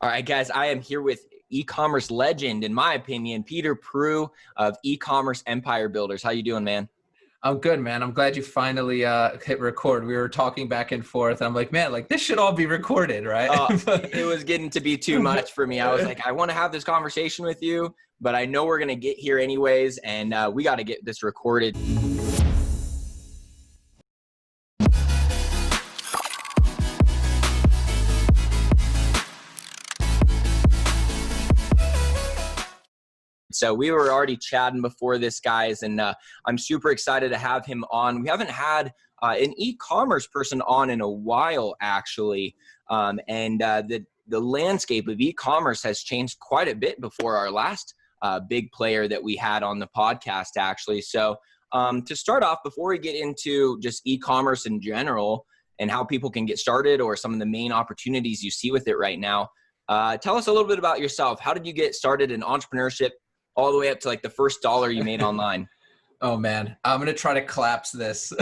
All right, guys, I am here with e-commerce legend, in my opinion, Peter Pru of Ecommerce Empire Builders. How you doing, man? I'm good, man. I'm glad you finally hit record. We were talking back and forth. And I'm like, man, like this should all be recorded, right? It was getting to be too much for me. I was like, I want to have this conversation with you, but I know we're going to get here anyways, and we got to get this recorded. So we were already chatting before this, guys, and I'm super excited to have him on. We haven't had an e-commerce person on in a while, actually, and the landscape of e-commerce has changed quite a bit before our last big player that we had on the podcast, actually. So to start off, before we get into just e-commerce in general and how people can get started or some of the main opportunities you see with it right now, tell us a little bit about yourself. How did you get started in entrepreneurship, all the way up to like the first dollar you made online? Oh man, I'm going to try to collapse this.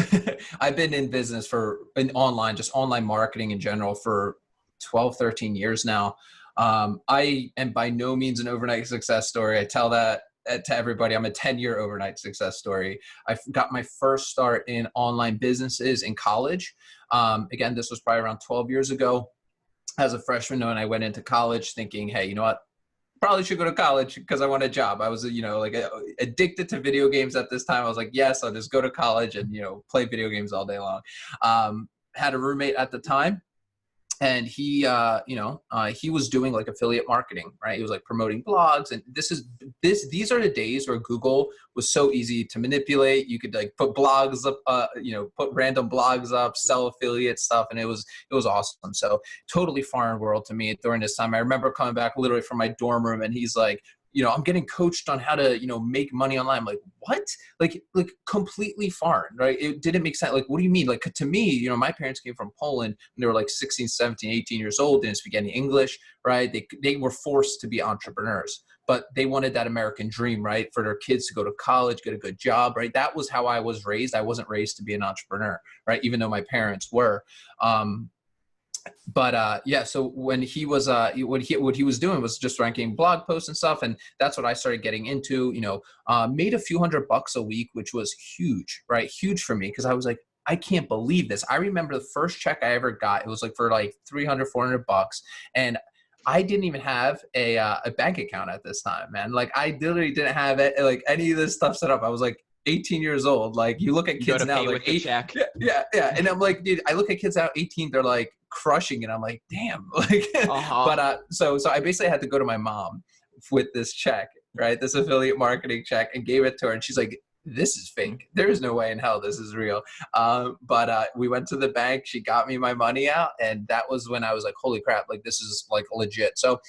I've been in business just online marketing in general for 12, 13 years now. I am by no means an overnight success story. I tell that to everybody. I'm a 10-year overnight success story. I got my first start in online businesses in college. Again, this was probably around 12 years ago as a freshman, and I went into college thinking, hey, you know what? Probably should go to college because I want a job. I was, addicted to video games at this time. I was like, yes, I'll just go to college and, play video games all day long. Had a roommate at the time, and he was doing like affiliate marketing, right? He was like promoting blogs, and these are the days where Google was so easy to manipulate. You could like put blogs up, put random blogs up, sell affiliate stuff, and it was awesome. So totally foreign world to me during this time. I remember coming back literally from my dorm room, and he's like, I'm getting coached on how to, make money online. I'm like, what? Like completely foreign, right? It didn't make sense. Like, what do you mean? Like, to me, my parents came from Poland and they were like 16, 17, 18 years old, didn't speak any English, right? They were forced to be entrepreneurs, but they wanted that American dream, right? For their kids to go to college, get a good job, right? That was how I was raised. I wasn't raised to be an entrepreneur, right? Even though my parents were. So when he was, what he was doing was just ranking blog posts and stuff. And that's what I started getting into, made a few $100 a week, which was huge, right? Huge for me. Cause I was like, I can't believe this. I remember the first check I ever got, it was like for like $300, $400. And I didn't even have a bank account at this time, man. Like I literally didn't have it, like any of this stuff set up. I was like 18 years old. Like you look at kids now, like check. Yeah. And I'm like, dude, I look at kids now 18, they're like crushing it. I'm like, damn. Like, so I basically had to go to my mom with this check, right? This affiliate marketing check, and gave it to her. And she's like, this is fake. There is no way in hell this is real. But we went to the bank. She got me my money out. And that was when I was like, holy crap, like this is like legit. So,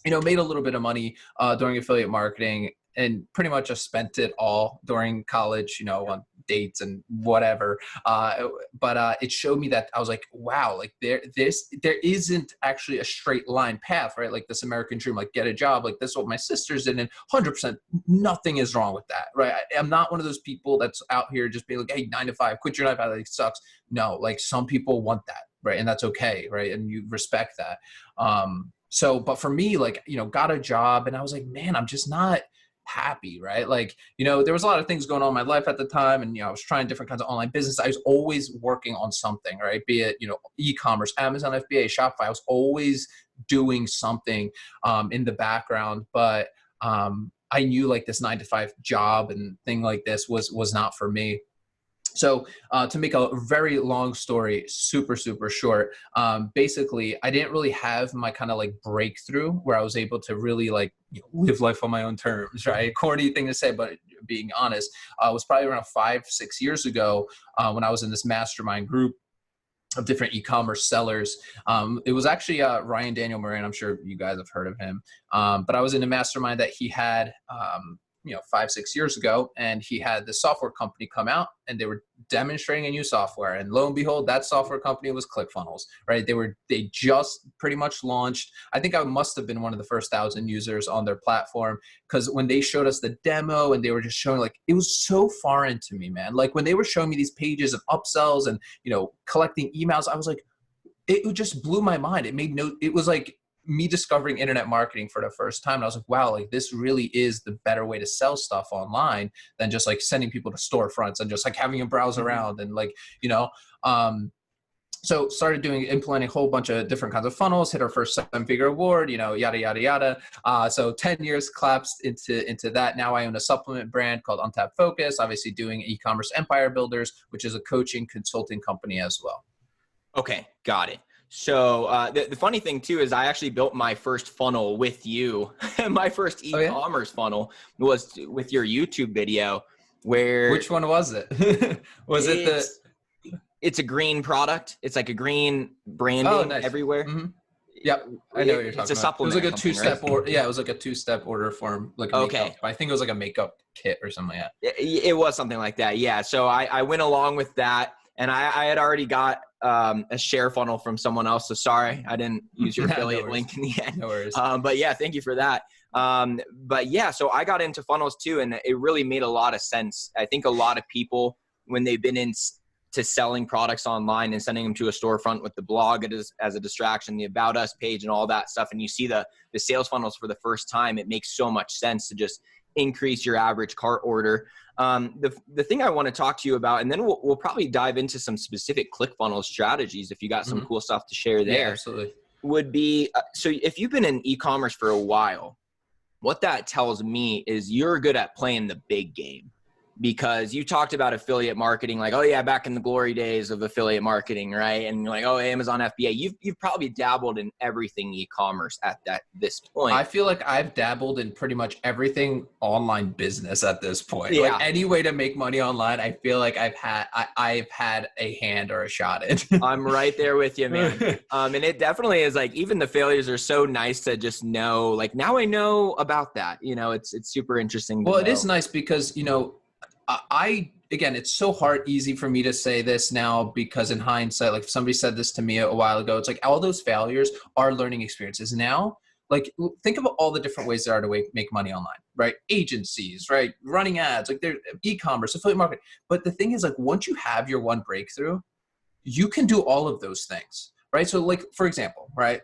made a little bit of money during affiliate marketing, and pretty much just spent it all during college, on dates and whatever. But it showed me that I was like, wow, like there isn't actually a straight line path, right? Like this American dream, like get a job, like this is what my sisters did, and 100% nothing is wrong with that, right? I'm not one of those people that's out here just being like, hey, 9 to 5, quit your 9 to 5, like sucks. No, like some people want that, right? And that's okay, right? And you respect that. But for me, like, got a job, and I was like, man, I'm just not happy, right? Like, there was a lot of things going on in my life at the time, and I was trying different kinds of online business. I was always working on something, right? Be it e-commerce, Amazon FBA, Shopify. I was always doing something in the background, but I knew like this 9 to 5 job and thing like this was not for me. So to make a very long story super, super short, basically, I didn't really have my kind of like breakthrough where I was able to really like live life on my own terms, right? Corny thing to say, but being honest, was probably around 5-6 years ago when I was in this mastermind group of different e-commerce sellers. It was actually Ryan Daniel Moran. I'm sure you guys have heard of him. But I was in a mastermind that he had 5-6 years ago, and he had the software company come out, and they were demonstrating a new software, and lo and behold, that software company was ClickFunnels, right? They just pretty much launched. I think I must have been one of the first 1,000 users on their platform, because when they showed us the demo and they were just showing, like, it was so foreign to me, man. Like when they were showing me these pages of upsells and collecting emails, I was like, it just blew my mind. It was like me discovering internet marketing for the first time. And I was like, wow, like this really is the better way to sell stuff online than just like sending people to storefronts and just like having them browse around and like, you know, so started implementing a whole bunch of different kinds of funnels, hit our first 7-figure award, you know, yada, yada, yada. So 10 years collapsed into that. Now I own a supplement brand called Untapped Focus, obviously doing Ecommerce Empire Builders, which is a coaching consulting company as well. Okay, got it. So the funny thing too is I actually built my first funnel with you. My first e-commerce funnel was with your YouTube video where— Which one was it? It's a green product. It's like a green branding everywhere. Mm-hmm. Yep, I know what you're talking about. It's a supplement. It was like a two-step order. Yeah, it was like a two-step order form, like a makeup. I think it was like a makeup kit or something like that. It was something like that. Yeah. So I went along with that, and I had already got a share funnel from someone else. So sorry, I didn't use your affiliate link in the end. No worries. But yeah, thank you for that. But yeah, so I got into funnels too, and it really made a lot of sense. I think a lot of people, when they've been into selling products online and sending them to a storefront with the blog as a distraction, the About Us page and all that stuff, and you see the sales funnels for the first time, it makes so much sense to just increase your average cart order. The thing I want to talk to you about, and then we'll probably dive into some specific ClickFunnels strategies if you got some cool stuff to share there. Yeah, absolutely. Would be, so if you've been in e-commerce for a while, what that tells me is you're good at playing the big game. Because you talked about affiliate marketing, like, oh yeah, back in the glory days of affiliate marketing, right? And you're like, oh, Amazon FBA. You've probably dabbled in everything e-commerce at this point. I feel like I've dabbled in pretty much everything online business at this point. Yeah. Like any way to make money online, I feel like I've had a hand or a shot in. I'm right there with you, man. And it definitely is like, even the failures are so nice to just know, like, now I know about that. You know, it's super interesting. Well, it is nice because, you know, again, it's so easy for me to say this now because in hindsight, like if somebody said this to me a while ago, it's like all those failures are learning experiences. Now, like think about all the different ways there are to make money online, right? Agencies, right? Running ads, like there's e-commerce, affiliate marketing. But the thing is, like once you have your one breakthrough, you can do all of those things. Right. So like, for example, right,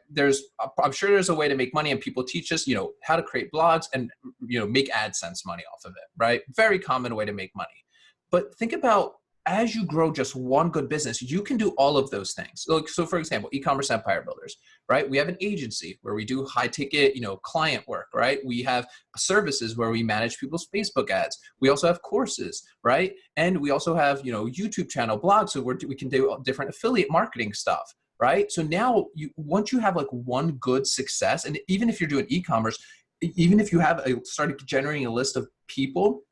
I'm sure there's a way to make money and people teach us, you know, how to create blogs and, you know, make AdSense money off of it. Right. Very common way to make money. But think about as you grow just one good business, you can do all of those things. So for example, Ecommerce Empire Builders, right? We have an agency where we do high ticket, you know, client work, right? We have services where we manage people's Facebook ads. We also have courses, right? And we also have, you know, YouTube channel, blogs. So we can do different affiliate marketing stuff. Right. So now once you have like one good success, and even if you're doing e-commerce, even if you have started generating a list of people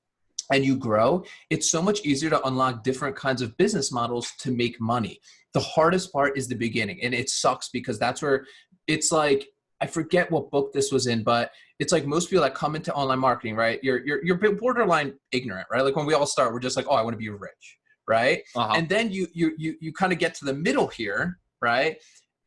and you grow, it's so much easier to unlock different kinds of business models to make money. The hardest part is the beginning. And it sucks because that's where it's like, I forget what book this was in, but it's like most people that come into online marketing, right? You're borderline ignorant, right? Like when we all start, we're just like, oh, I want to be rich. Right. And then you kind of get to the middle here. Right.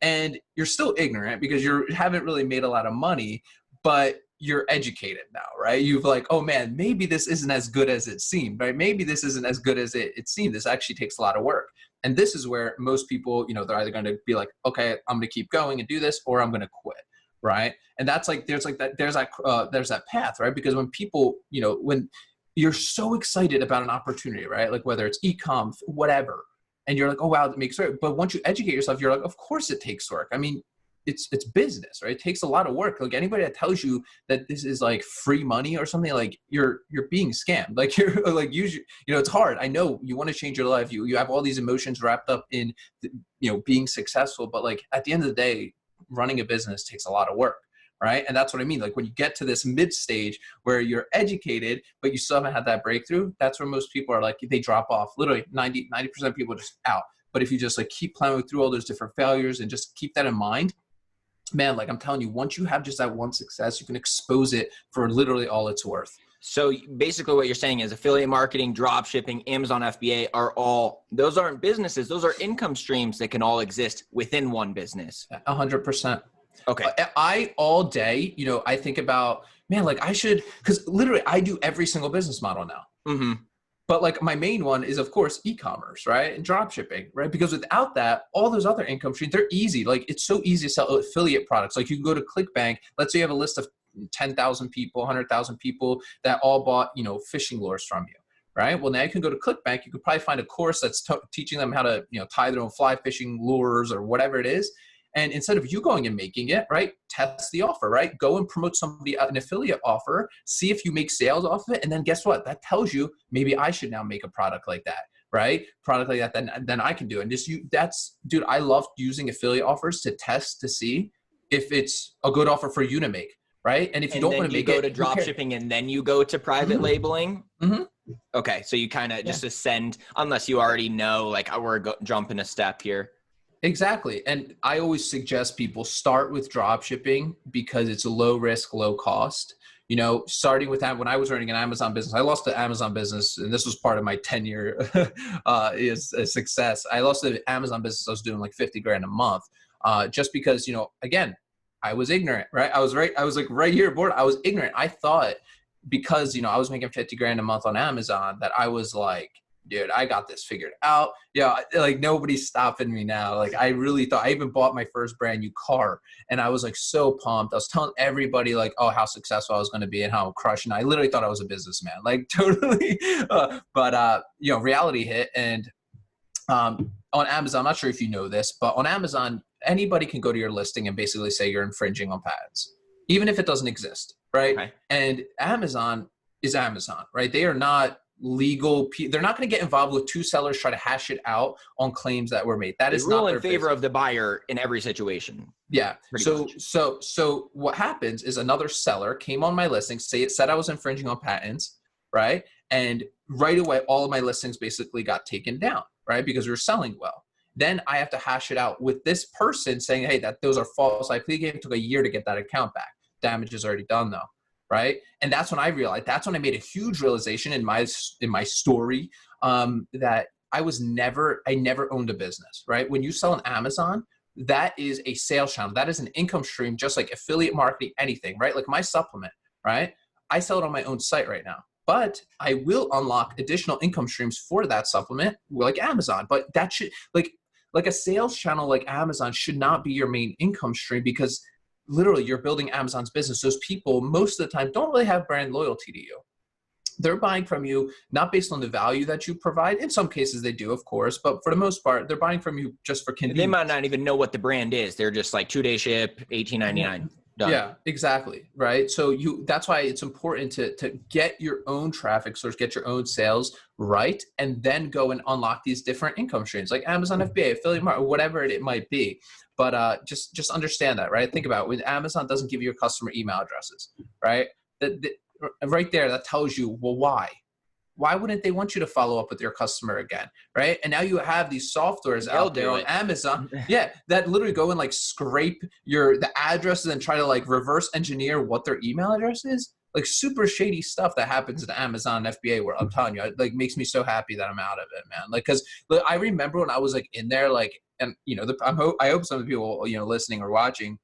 And you're still ignorant because you haven't really made a lot of money, but you're educated now, right? You've like, oh man, maybe this isn't as good as it seemed, right? Maybe this isn't as good as it seemed. This actually takes a lot of work. And this is where most people, you know, they're either going to be like, okay, I'm going to keep going and do this, or I'm going to quit. Right. And that's like, there's that path, right? Because when people, you know, when you're so excited about an opportunity, right? Like whether it's e-com, whatever, and you're like, oh, wow, that makes sense. But once you educate yourself, you're like, of course it takes work. I mean, it's business, right? It takes a lot of work. Like anybody that tells you that this is like free money or something, like you're being scammed. Like you're like, you know, it's hard. I know you want to change your life. You have all these emotions wrapped up in, you know, being successful. But like at the end of the day, running a business takes a lot of work. Right. And that's what I mean. Like when you get to this mid stage where you're educated, but you still haven't had that breakthrough, that's where most people are like, they drop off. Literally 90% of people are just out. But if you just like keep plowing through all those different failures and just keep that in mind, man, like I'm telling you, once you have just that one success, you can expose it for literally all it's worth. So basically what you're saying is affiliate marketing, drop shipping, Amazon FBA those aren't businesses. Those are income streams that can all exist within one business. 100%. Okay. I all day, you know, I think about, man, like I should, because literally I do every single business model now. Mm-hmm. But like my main one is of course e-commerce, right? And drop shipping, right? Because without that, all those other income streams, they're easy. Like it's so easy to sell affiliate products. Like you can go to ClickBank. Let's say you have a list of 10,000 people, 100,000 people that all bought, fishing lures from you, right? Well, now you can go to ClickBank. You could probably find a course that's teaching them how to, tie their own fly fishing lures or whatever it is. And instead of you going and making it, right, test the offer, right? Go and promote somebody an affiliate offer, see if you make sales off of it. And then guess what? That tells you maybe I should now make a product like that, right? Product like that, then I can do it. And dude, I love using affiliate offers to test to see if it's a good offer for you to make, right? And if you don't want to make it, you go to drop shipping and then you go to private labeling. Mm-hmm. Okay. So you kind of just ascend, unless you already know, like, we're jumping a step here. Exactly. And I always suggest people start with drop shipping because it's a low risk, low cost. Starting with that, when I was running an Amazon business, I lost the Amazon business, and this was part of my 10-year is a success. I lost the Amazon business. I was doing like 50 grand a month, just because, again, I was ignorant, right? I was like right here bored. I was ignorant. I thought because, I was making 50 grand a month on Amazon that I was like, dude, I got this figured out. Yeah, like nobody's stopping me now. Like I really thought, I even bought my first brand new car and I was like so pumped. I was telling everybody like, oh, how successful I was going to be and how I'm crushing. I literally thought I was a businessman, like totally. But reality hit. And on Amazon, I'm not sure if you know this, but on Amazon, anybody can go to your listing and basically say you're infringing on patents, even if it doesn't exist, right? Okay. And Amazon is Amazon, right? They are not legal. They're not going to get involved with two sellers try to hash it out on claims that were made. That is not their in favor of the buyer in every situation. Yeah. So what happens is another seller came on my listing, said I was infringing on patents, right? And right away, all of my listings basically got taken down, right? Because we were selling well. Then I have to hash it out with this person saying, hey, those are false. I plead it took a year to get that account back. Damage is already done though. Right. And that's when I realized, that's when I made a huge realization in my story, that I never owned a business, right? When you sell on Amazon, that is a sales channel. That is an income stream, just like affiliate marketing, anything, right? Like my supplement, right? I sell it on my own site right now, but I will unlock additional income streams for that supplement like Amazon. But that should like a sales channel like Amazon should not be your main income stream, because literally you're building Amazon's business. Those people most of the time don't really have brand loyalty to you. They're buying from you not based on the value that you provide. In some cases they do, of course, but for the most part, they're buying from you just for convenience. They might not even know what the brand is. They're just like 2-day ship, $18.99. Done. Yeah, exactly. Right. So that's why it's important to get your own traffic source, get your own sales right, and then go and unlock these different income streams like Amazon FBA, affiliate marketing, whatever it might be. But just understand that, right? Think about it. When Amazon doesn't give you your customer email addresses, right? Right there, that tells you, well, why? Why wouldn't they want you to follow up with your customer again, right? And now you have these softwares out there on Amazon, that literally go and like scrape the addresses and try to like reverse engineer what their email address is. Like super shady stuff that happens in Amazon FBA, where I'm telling you, it like makes me so happy that I'm out of it, man. Like, cause I remember when I was like in there, like, and I hope some of the people, listening or watching,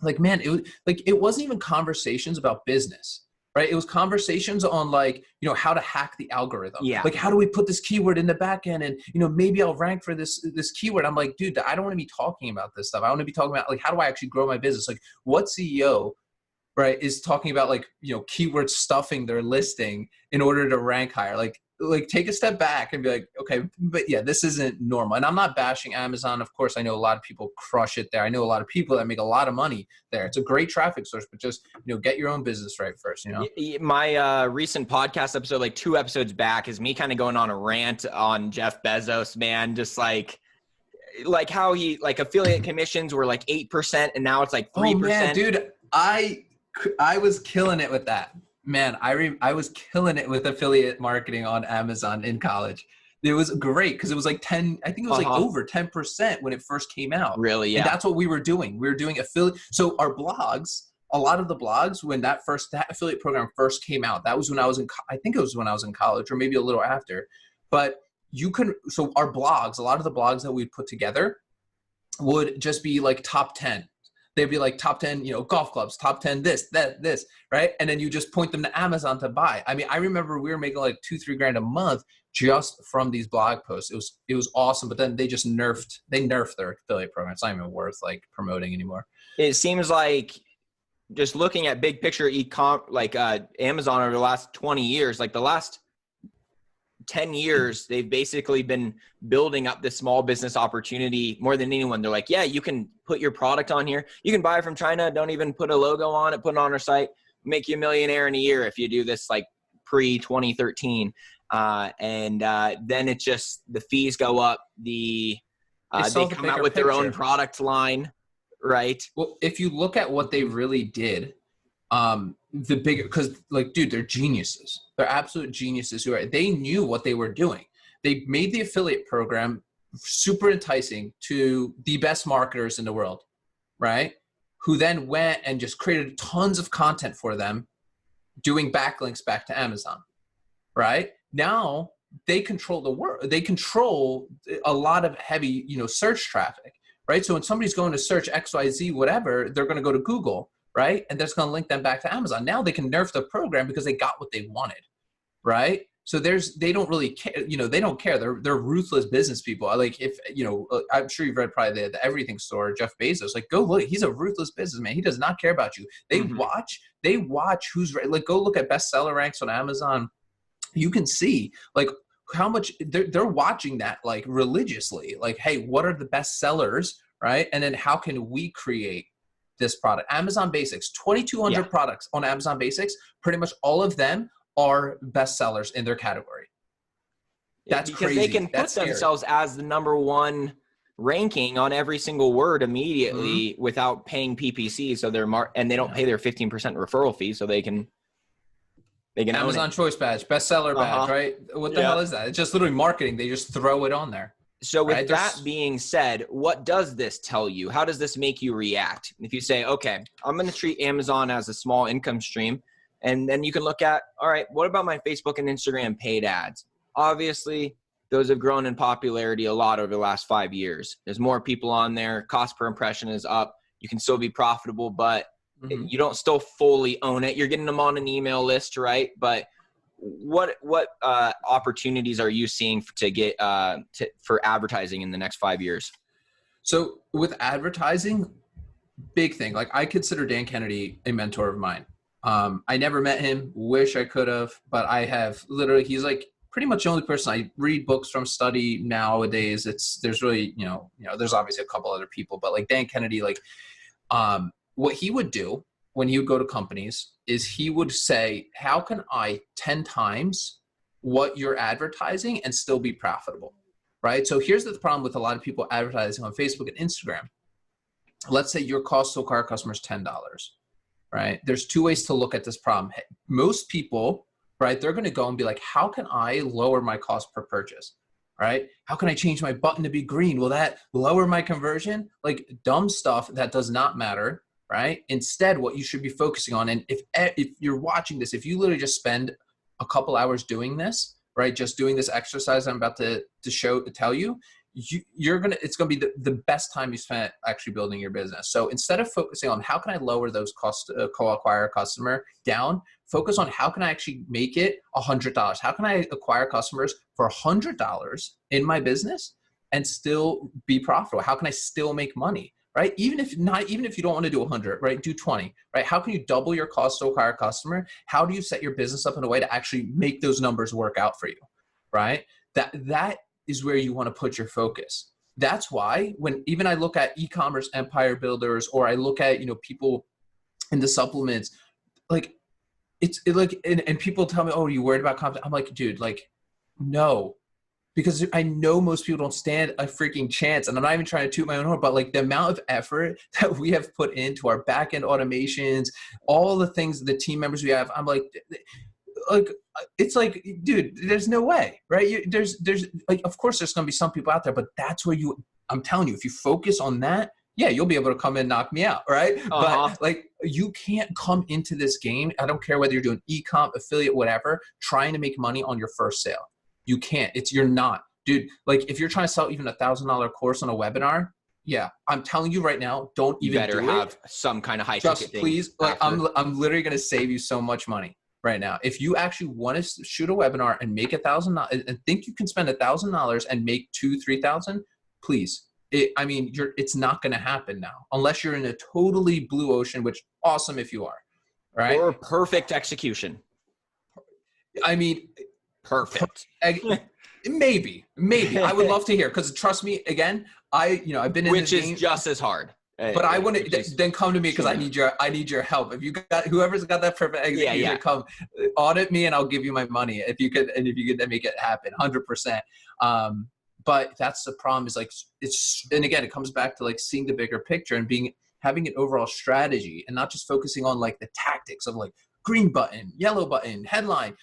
like, man, it wasn't even conversations about business. Right? It was conversations on like, how to hack the algorithm. Yeah. Like, how do we put this keyword in the back end? And, maybe I'll rank for this keyword. I'm like, dude, I don't want to be talking about this stuff. I want to be talking about like, how do I actually grow my business? Like, what CEO, right, is talking about like, keyword stuffing their listing in order to rank higher? Like take a step back and be like, okay, but yeah, this isn't normal. And I'm not bashing Amazon. Of course, I know a lot of people crush it there. I know a lot of people that make a lot of money there. It's a great traffic source, but just, get your own business right first, My recent podcast episode, like 2 episodes back, is me kind of going on a rant on Jeff Bezos, man. Just like how he, like affiliate commissions were like 8% and now it's like 3%. Oh man, dude, I was killing it with that. Man, I was killing it with affiliate marketing on Amazon in college. It was great because it was like 10, I think it was like over 10% when it first came out. Really? Yeah. And that's what we were doing. We were doing affiliate. So our blogs, a lot of the blogs, when that affiliate program first came out, that was when I was I think it was when I was in college or maybe a little after. But so our blogs, a lot of the blogs that we'd put together would just be like top 10. they'd be like top 10, golf clubs, top 10, this, right? And then you just point them to Amazon to buy. I mean, I remember we were making like $2-3 grand a month just from these blog posts. It was awesome. But then they just nerfed their affiliate program. It's not even worth like promoting anymore. It seems like just looking at big picture Amazon over the last 20 years, like the last 10 years, they've basically been building up this small business opportunity more than anyone. They're like, yeah, you can put your product on here. You can buy it from China. Don't even put a logo on it. Put it on our site. Make you a millionaire in a year if you do this like pre-2013. Then it's just the fees go up. They come out with their own product line, right? Well, if you look at what they really did, because like, dude, they're geniuses. They're absolute geniuses they knew what they were doing. They made the affiliate program super enticing to the best marketers in the world, right? Who then went and just created tons of content for them, doing backlinks back to Amazon, right? Now they control the world. They control a lot of heavy, search traffic, right? So when somebody's going to search XYZ, whatever, they're going to go to Google, right? And that's going to link them back to Amazon. Now they can nerf the program because they got what they wanted, right? So they don't really care, they don't care. They're ruthless business people. Like if, I'm sure you've read probably the Everything Store, Jeff Bezos, like go look, he's a ruthless businessman. He does not care about you. They watch who's like, go look at bestseller ranks on Amazon. You can see like how much they're watching that like religiously, like, hey, what are the best sellers, right? And then how can we create this product? Amazon Basics, 2,200 products on Amazon Basics. Pretty much all of them are bestsellers in their category. That's because crazy. They can put themselves as the number 1 ranking on every single word immediately without paying PPC. So and they don't pay their 15% referral fee, so they can Amazon Choice Badge, bestseller badge, right? What the hell is that? It's just literally marketing. They just throw it on there. So with that being said, what does this tell you? How does this make you react? If you say, okay, I'm going to treat Amazon as a small income stream, and then you can look at, all right, what about my Facebook and Instagram paid ads? Obviously, those have grown in popularity a lot over the last 5 years. There's more people on there. Cost per impression is up. You can still be profitable, but you don't still fully own it. You're getting them on an email list, right? But what opportunities are you seeing to get for advertising in the next 5 years? So with advertising, big thing. Like I consider Dan Kennedy a mentor of mine. I never met him. Wish I could have, but I have literally. He's like pretty much the only person I read books from, study nowadays. There's really there's obviously a couple other people, but like Dan Kennedy, like what he would do when he would go to companies is he would say, how can I 10 times what you're advertising and still be profitable, right? So here's the problem with a lot of people advertising on Facebook and Instagram. Let's say your cost to acquire customer is $10, right? There's 2 ways to look at this problem. Most people, right, they're going to go and be like, how can I lower my cost per purchase? Right? How can I change my button to be green? Will that lower my conversion? Like dumb stuff that does not matter. Right? Instead, what you should be focusing on, and if you're watching this, if you literally just spend a couple hours doing this, right? Just doing this exercise I'm about to tell you, it's gonna be the best time you spent actually building your business. So instead of focusing on how can I lower those costs co-acquire customer down, focus on how can I actually make it $100? How can I acquire customers for $100 in my business and still be profitable? How can I still make money? Right? Even if you don't want to do 100, right? Do 20, right? How can you double your cost to acquire a customer? How do you set your business up in a way to actually make those numbers work out for you, right? That is where you want to put your focus. That's why when even I look at Ecommerce Empire Builders, or I look at, people in the supplements, like and people tell me, oh, are you worried about content? I'm like, dude, like, no. Because I know most people don't stand a freaking chance. And I'm not even trying to toot my own horn, but like the amount of effort that we have put into our backend automations, all the things, the team members we have, I'm like, it's like, dude, there's no way, right? There's like, of course there's going to be some people out there, but that's where I'm telling you, if you focus on that, yeah, you'll be able to come in and knock me out, right? But like, you can't come into this game. I don't care whether you're doing e-com, affiliate, whatever, trying to make money on your first sale. You can't. You're not, dude. Like if you're trying to sell even $1,000 course on a webinar, Yeah, I'm telling you right now, don't You even better do have it. some kind of high Just ticket thing. please, like After. I'm literally going to save you so much money right now. If you actually want to shoot a webinar and make $1,000 and think you can spend $1,000 and make 2,000-3,000, please. It's not going to happen now unless you're in a totally blue ocean, which awesome if you are, right? Or perfect execution. I mean, Perfect. maybe I would love to hear, because trust me, again, I've been in Which this is game, just as hard. but I want to then come to me, because I need your help. If you got whoever's got that perfect execution, come audit me and I'll give you my money if you could make it happen 100%. But that's the problem, is like and again, it comes back to like seeing the bigger picture and having an overall strategy, and not just focusing on like the tactics of like green button, yellow button, headline.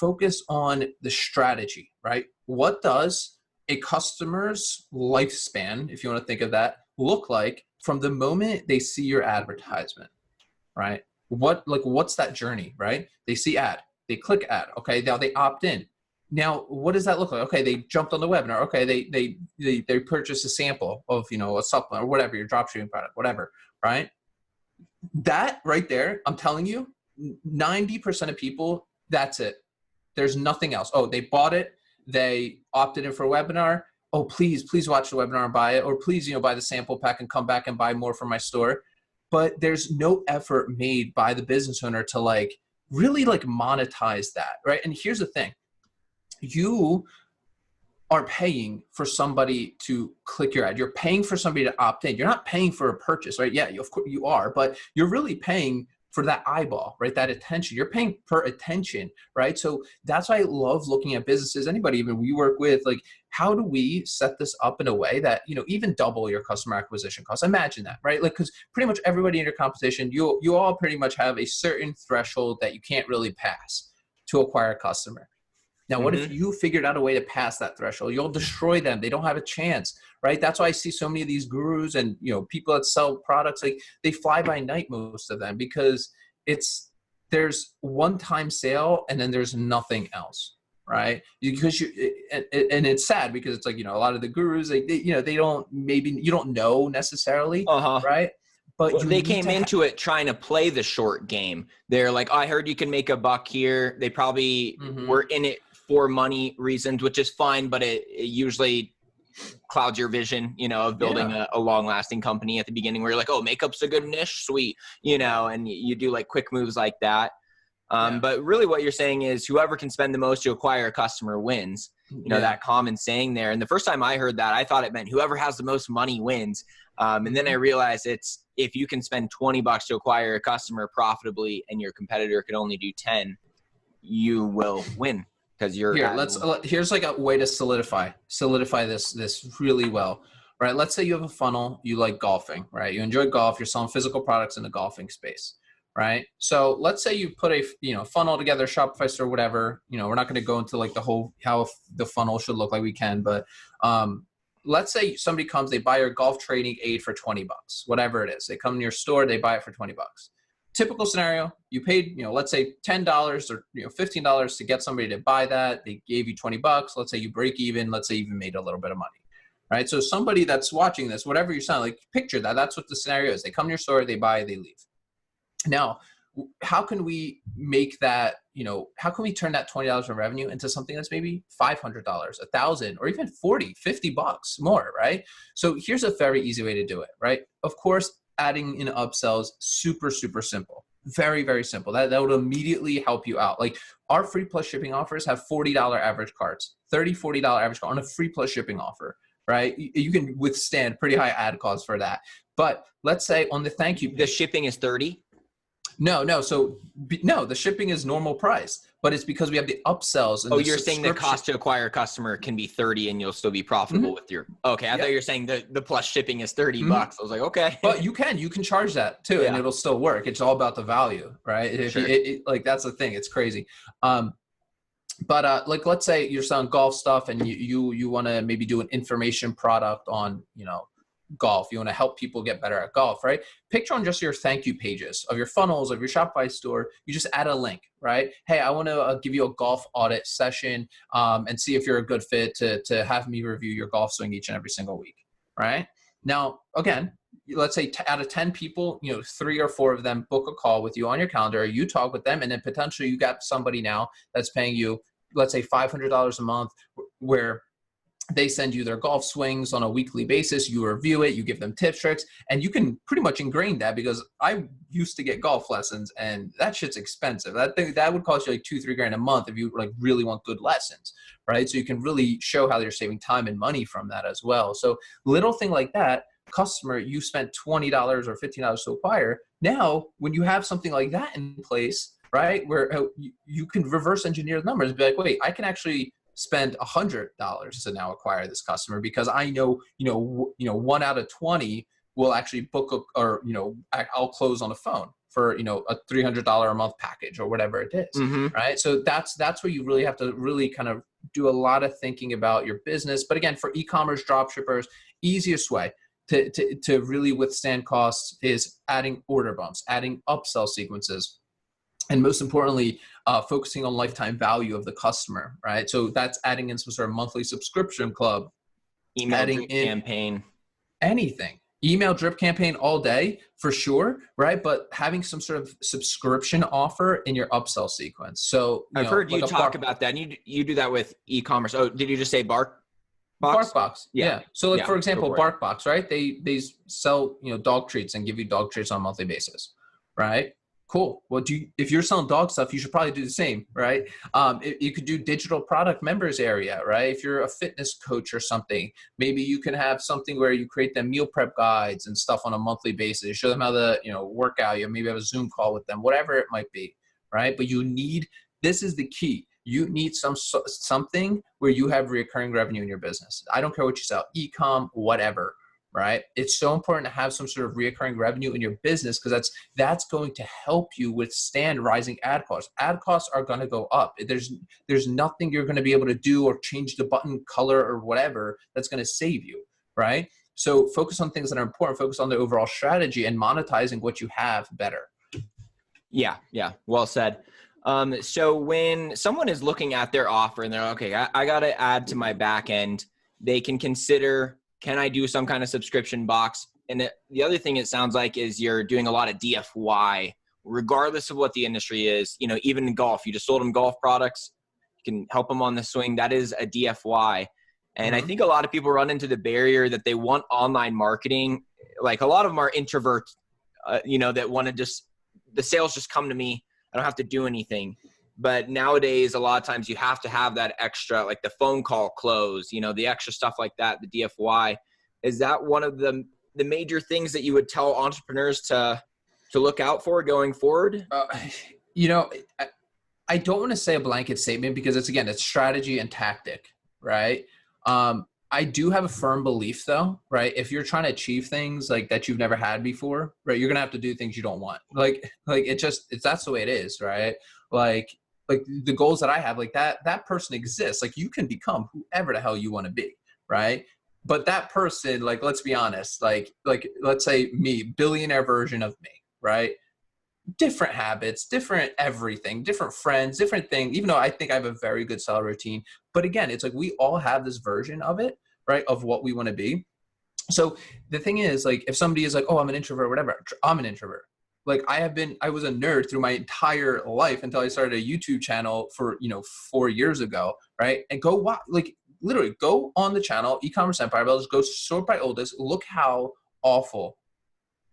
Focus on the strategy, right? What does a customer's lifespan, if you want to think of that, look like from the moment they see your advertisement, right? What's that journey, right? They see ad, they click ad, okay, now they opt in. Now, what does that look like? Okay, they jumped on the webinar. Okay, they purchased a sample of, a supplement or whatever, your dropshipping product, whatever, right? That right there, I'm telling you, 90% of people, that's it. There's nothing else. Oh, they bought it. They opted in for a webinar. Oh, please watch the webinar and buy it. Or please, buy the sample pack and come back and buy more from my store. But there's no effort made by the business owner to really monetize that, right? And here's the thing. You are paying for somebody to click your ad. You're paying for somebody to opt in. You're not paying for a purchase, right? Yeah, of course you are, but you're really paying for that eyeball, right? That attention. You're paying per attention, right? So that's why I love looking at businesses, anybody even we work with, like, how do we set this up in a way that, even double your customer acquisition costs? Imagine that, right? Like, because pretty much everybody in your competition, you all pretty much have a certain threshold that you can't really pass to acquire a customer. Now, what if you figured out a way to pass that threshold? You'll destroy them. They don't have a chance, right? That's why I see so many of these gurus and, people that sell products, like, they fly by night, most of them, because there's one-time sale and then there's nothing else, right? Because and it's sad, because it's like, a lot of the gurus, they don't, maybe you don't know necessarily, right? But they came into it trying to play the short game. They're like, I heard you can make a buck here. They probably were in it for money reasons, which is fine, but it usually clouds your vision, of building a long-lasting company at the beginning, where you're like, oh, makeup's a good niche, sweet, and you do like quick moves like that. But really what you're saying is whoever can spend the most to acquire a customer wins, that common saying there. And the first time I heard that, I thought it meant whoever has the most money wins. And then I realized it's, if you can spend $20 to acquire a customer profitably and your competitor can only do 10, you will win. Because here's like a way to solidify this really well, right? Let's say you have a funnel, you like golfing, right? You enjoy golf, you're selling physical products in the golfing space, right? So let's say you put a funnel together, Shopify store, whatever. We're not going to go into like the whole how the funnel should look like, we can, but let's say somebody comes, they buy your golf training aid for $20, whatever it is. They come to your store, they buy it for $20. Typical scenario, you paid, let's say $10 or $15 to get somebody to buy that. They gave you $20. Let's say you break even. Let's say you even made a little bit of money, right? So somebody that's watching this, whatever you sound like, picture that. That's what the scenario is. They come to your store, they buy, they leave. Now, how can we make that, how can we turn that $20 in revenue into something that's maybe $500, $1,000, or even $40, $50 more, right? So here's a very easy way to do it, right? Of course, adding in upsells, super, super simple. Very, very simple. That would immediately help you out. Like, our free plus shipping offers have $40 average carts, $30, $40 average cart on a free plus shipping offer, right? You can withstand pretty high ad costs for that. But let's say on the thank you page, the shipping is 30. No. So the shipping is normal price, but it's because we have the upsells. And you're saying the cost to acquire a customer can be 30 and you'll still be profitable with your, okay. I thought you were saying the plus shipping is $30. I was like, okay. But you can charge that too, and it'll still work. It's all about the value, right? If like, that's the thing. It's crazy. But like, let's say you're selling golf stuff and you want to maybe do an information product on, golf. You want to help people get better at golf, right? Picture on just your thank you pages of your funnels, of your Shopify store, you just add a link, right? Hey, I want to give you a golf audit session and see if you're a good fit to have me review your golf swing each and every single week, right? Now, again, let's say out of 10 people, 3 or 4 of them book a call with you on your calendar, you talk with them, and then potentially you got somebody now that's paying you, let's say $500 a month, where they send you their golf swings on a weekly basis. You review it, you give them tips, tricks, and you can pretty much ingrain that, because I used to get golf lessons and that shit's expensive. That would cost you like $2-3 grand a month if you like really want good lessons, right? So you can really show how you're saving time and money from that as well. So little thing like that, customer, you spent $20 or $15 to acquire. Now, when you have something like that in place, right, where you can reverse engineer the numbers and be like, wait, I can actually spend $100 to now acquire this customer, because I know, 1 out of 20 will actually book or I'll close on the phone for, a $300 a month package or whatever it is. Mm-hmm. Right. So that's where you really have to really kind of do a lot of thinking about your business. But again, for e-commerce dropshippers, easiest way to really withstand costs is adding order bumps, adding upsell sequences, and most importantly, focusing on lifetime value of the customer, right? So that's adding in some sort of monthly subscription club, Email drip campaign, anything. Email drip campaign all day for sure, right? But having some sort of subscription offer in your upsell sequence. So I've heard you talk about that, and you do that with e-commerce. Oh, did you just say BarkBox? Yeah. So like, yeah, for example, BarkBox, right? They sell, dog treats and give you dog treats on a monthly basis, right? Cool. Well, if you're selling dog stuff, you should probably do the same, right? You could do digital product members area, right? If you're a fitness coach or something, maybe you can have something where you create them meal prep guides and stuff on a monthly basis. Show them how to, workout. You maybe have a Zoom call with them, whatever it might be, right? But this is the key. You need something where you have recurring revenue in your business. I don't care what you sell, e-com, whatever. Right? It's so important to have some sort of recurring revenue in your business, because that's going to help you withstand rising ad costs. Ad costs are going to go up. There's nothing you're going to be able to do or change the button color or whatever that's going to save you, right? So focus on things that are important, focus on the overall strategy and monetizing what you have better. Yeah. Well said. So when someone is looking at their offer and they're okay, I got to add to my back end, they can consider, can I do some kind of subscription box? And the other thing it sounds like is you're doing a lot of DFY, regardless of what the industry is. Even in golf, you just sold them golf products. You can help them on the swing. That is a DFY. And I think a lot of people run into the barrier that they want online marketing. Like a lot of them are introverts, that want to the sales just come to me. I don't have to do anything. But nowadays, a lot of times you have to have that extra, like the phone call close, the extra stuff like that, the DFY. Is that one of the major things that you would tell entrepreneurs to look out for going forward? I don't want to say a blanket statement, because it's strategy and tactic, right? I do have a firm belief though, right? If you're trying to achieve things like that you've never had before, right? You're going to have to do things you don't want. That's the way it is, right? Like the goals that I have, like that person exists. Like you can become whoever the hell you want to be, right? But that person, like, let's be honest, like let's say me, billionaire version of me, right? Different habits, different everything, different friends, different things, even though I think I have a very good solid routine. But again, it's like we all have this version of it, right? Of what we want to be. So the thing is, like, if somebody is like, oh, I'm an introvert, whatever, I'm an introvert. Like I was a nerd through my entire life until I started a YouTube channel for, 4 years ago, right? And literally go on the channel, Ecommerce Empire Builders, go sort by oldest, look how awful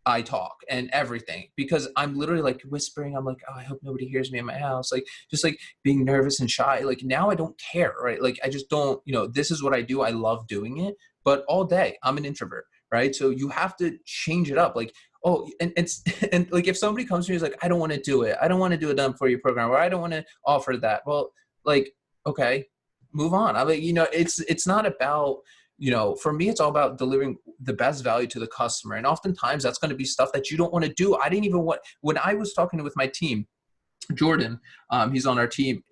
I talk and everything, because I'm literally like whispering. I'm like, oh, I hope nobody hears me in my house. Like, just like being nervous and shy. Like now I don't care, right? Like I just don't, this is what I do. I love doing it, but all day I'm an introvert, right? So you have to change it up. Like, oh, and like if somebody comes to me and is like, I don't want to do it. I don't want to do a done for you program, or I don't want to offer that. Well, like, okay, move on. I'm like, it's not about, for me, it's all about delivering the best value to the customer. And oftentimes that's going to be stuff that you don't want to do. I didn't even when I was talking with my team, Jordan, he's on our team.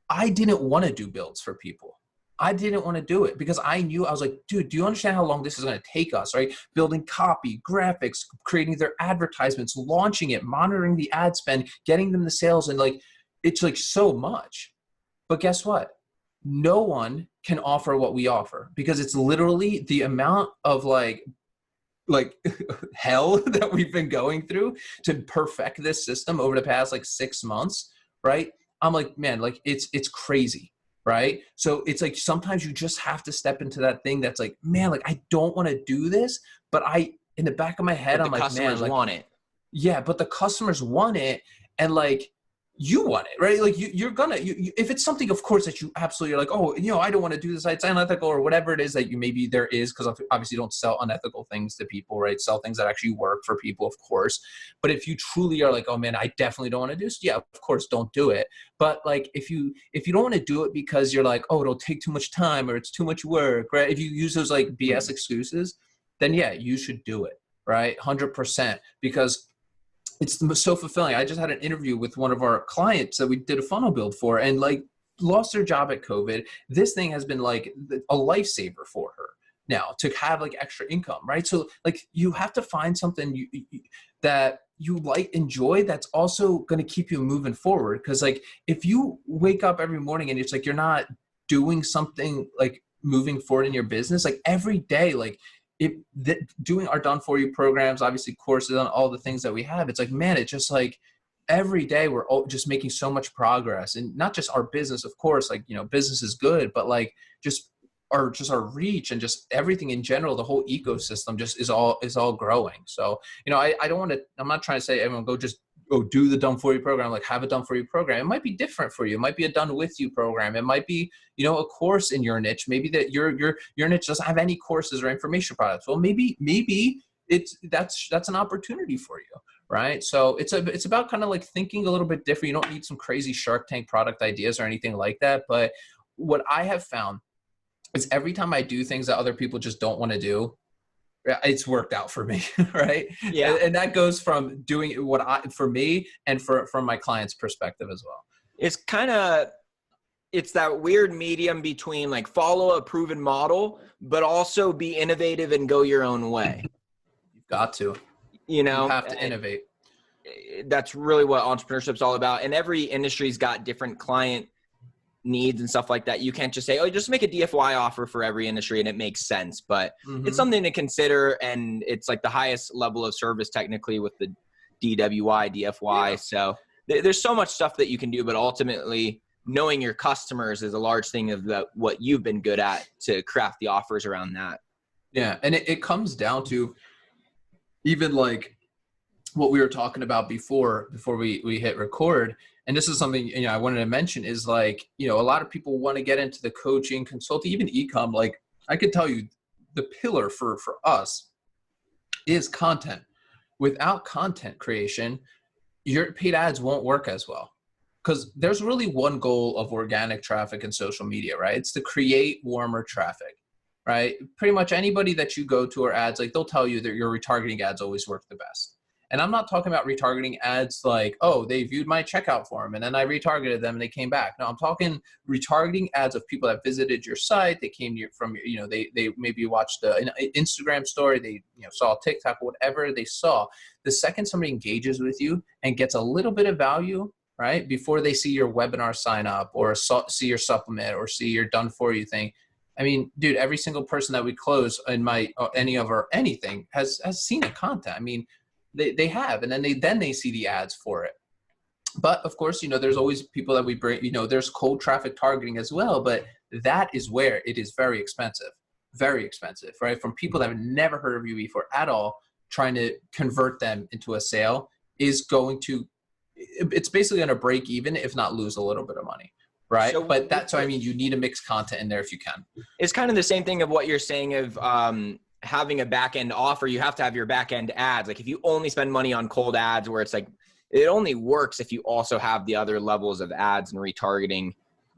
I didn't want to do builds for people. I didn't want to do it because I was like, dude, do you understand how long this is going to take us, right? Building copy, graphics, creating their advertisements, launching it, monitoring the ad spend, getting them the sales. And like, it's like so much. But guess what? No one can offer what we offer, because it's literally the amount of like like hell that we've been going through to perfect this system over the past like 6 months, right? I'm like, man, like it's crazy, right? So it's like sometimes you just have to step into that thing that's like, man, like I don't want to do this, but in the back of my head, But the I'm like, man, customers like, want it. yeah, but the customers want it, and like you want it, right? Like you're gonna, if it's something, of course, that you absolutely are like, oh, I don't want to do this, it's unethical or whatever it is that you maybe there is, because obviously you don't sell unethical things to people, right? Sell things that actually work for people, of course. But if you truly are like, oh man, I definitely don't want to do this, yeah, of course, don't do it. But like if you don't want to do it because you're like, oh, it'll take too much time or it's too much work, right? If you use those like BS excuses, then yeah, you should do it, right? 100%, because it's so fulfilling. I just had an interview with one of our clients that we did a funnel build for, and like lost their job at COVID. This thing has been like a lifesaver for her now to have like extra income, right? So like you have to find something that you like, enjoy, that's also going to keep you moving forward. Because like if you wake up every morning and it's like you're not doing something like moving forward in your business, like every day, like doing our done for you programs, obviously courses on all the things that we have, it's like, man, it's just like every day we're just making so much progress, and not just our business, of course, like, business is good, but like just our reach and just everything in general, the whole ecosystem just is all growing. So, I don't want to, I'm not trying to say everyone go just do the done for you program, like have a done for you program. It might be different for you. It might be a done with you program. It might be, a course in your niche. Maybe that your niche doesn't have any courses or information products. Well, maybe that's an opportunity for you, right? So it's about kind of like thinking a little bit different. You don't need some crazy Shark Tank product ideas or anything like that. But what I have found is every time I do things that other people just don't want to do, it's worked out for me, right? Yeah. And that goes from doing for me and from my client's perspective as well. It's that weird medium between like follow a proven model, but also be innovative and go your own way. You've got to. You have to innovate. That's really what entrepreneurship is all about. And every industry's got different client needs and stuff like that. You can't just say, oh, just make a DFY offer for every industry and it makes sense, but it's something to consider. And it's like the highest level of service technically with the DWI, DFY. Yeah. So there's so much stuff that you can do, but ultimately knowing your customers is a large thing of what you've been good at to craft the offers around that. Yeah. And it comes down to even like what we were talking about before we hit record. And this is something, I wanted to mention is like, a lot of people want to get into the coaching, consulting, even e-com. Like I could tell you the pillar for us is content. Without content creation, your paid ads won't work as well. Because there's really one goal of organic traffic and social media, right? It's to create warmer traffic, right? Pretty much anybody that you go to or ads, like they'll tell you that your retargeting ads always work the best. And I'm not talking about retargeting ads like, oh, they viewed my checkout form and then I retargeted them and they came back. No, I'm talking retargeting ads of people that visited your site. They came from, they maybe watched an Instagram story. They, saw TikTok, whatever they saw. The second somebody engages with you and gets a little bit of value, right, before they see your webinar sign up or see your supplement or see your done for you thing. I mean, dude, every single person that we close in anything has seen the content. I mean, they have, and then they see the ads for it. But of course, there's always people that we bring, there's cold traffic targeting as well, but that is where it is very expensive, right? From people that have never heard of you before at all, trying to convert them into a sale it's basically going to break even, if not lose a little bit of money. Right. So, I mean, you need to mix content in there if you can. It's kind of the same thing of what you're saying of, having a back end offer. You have to have your back end ads. Like if you only spend money on cold ads, where it's like, it only works if you also have the other levels of ads and retargeting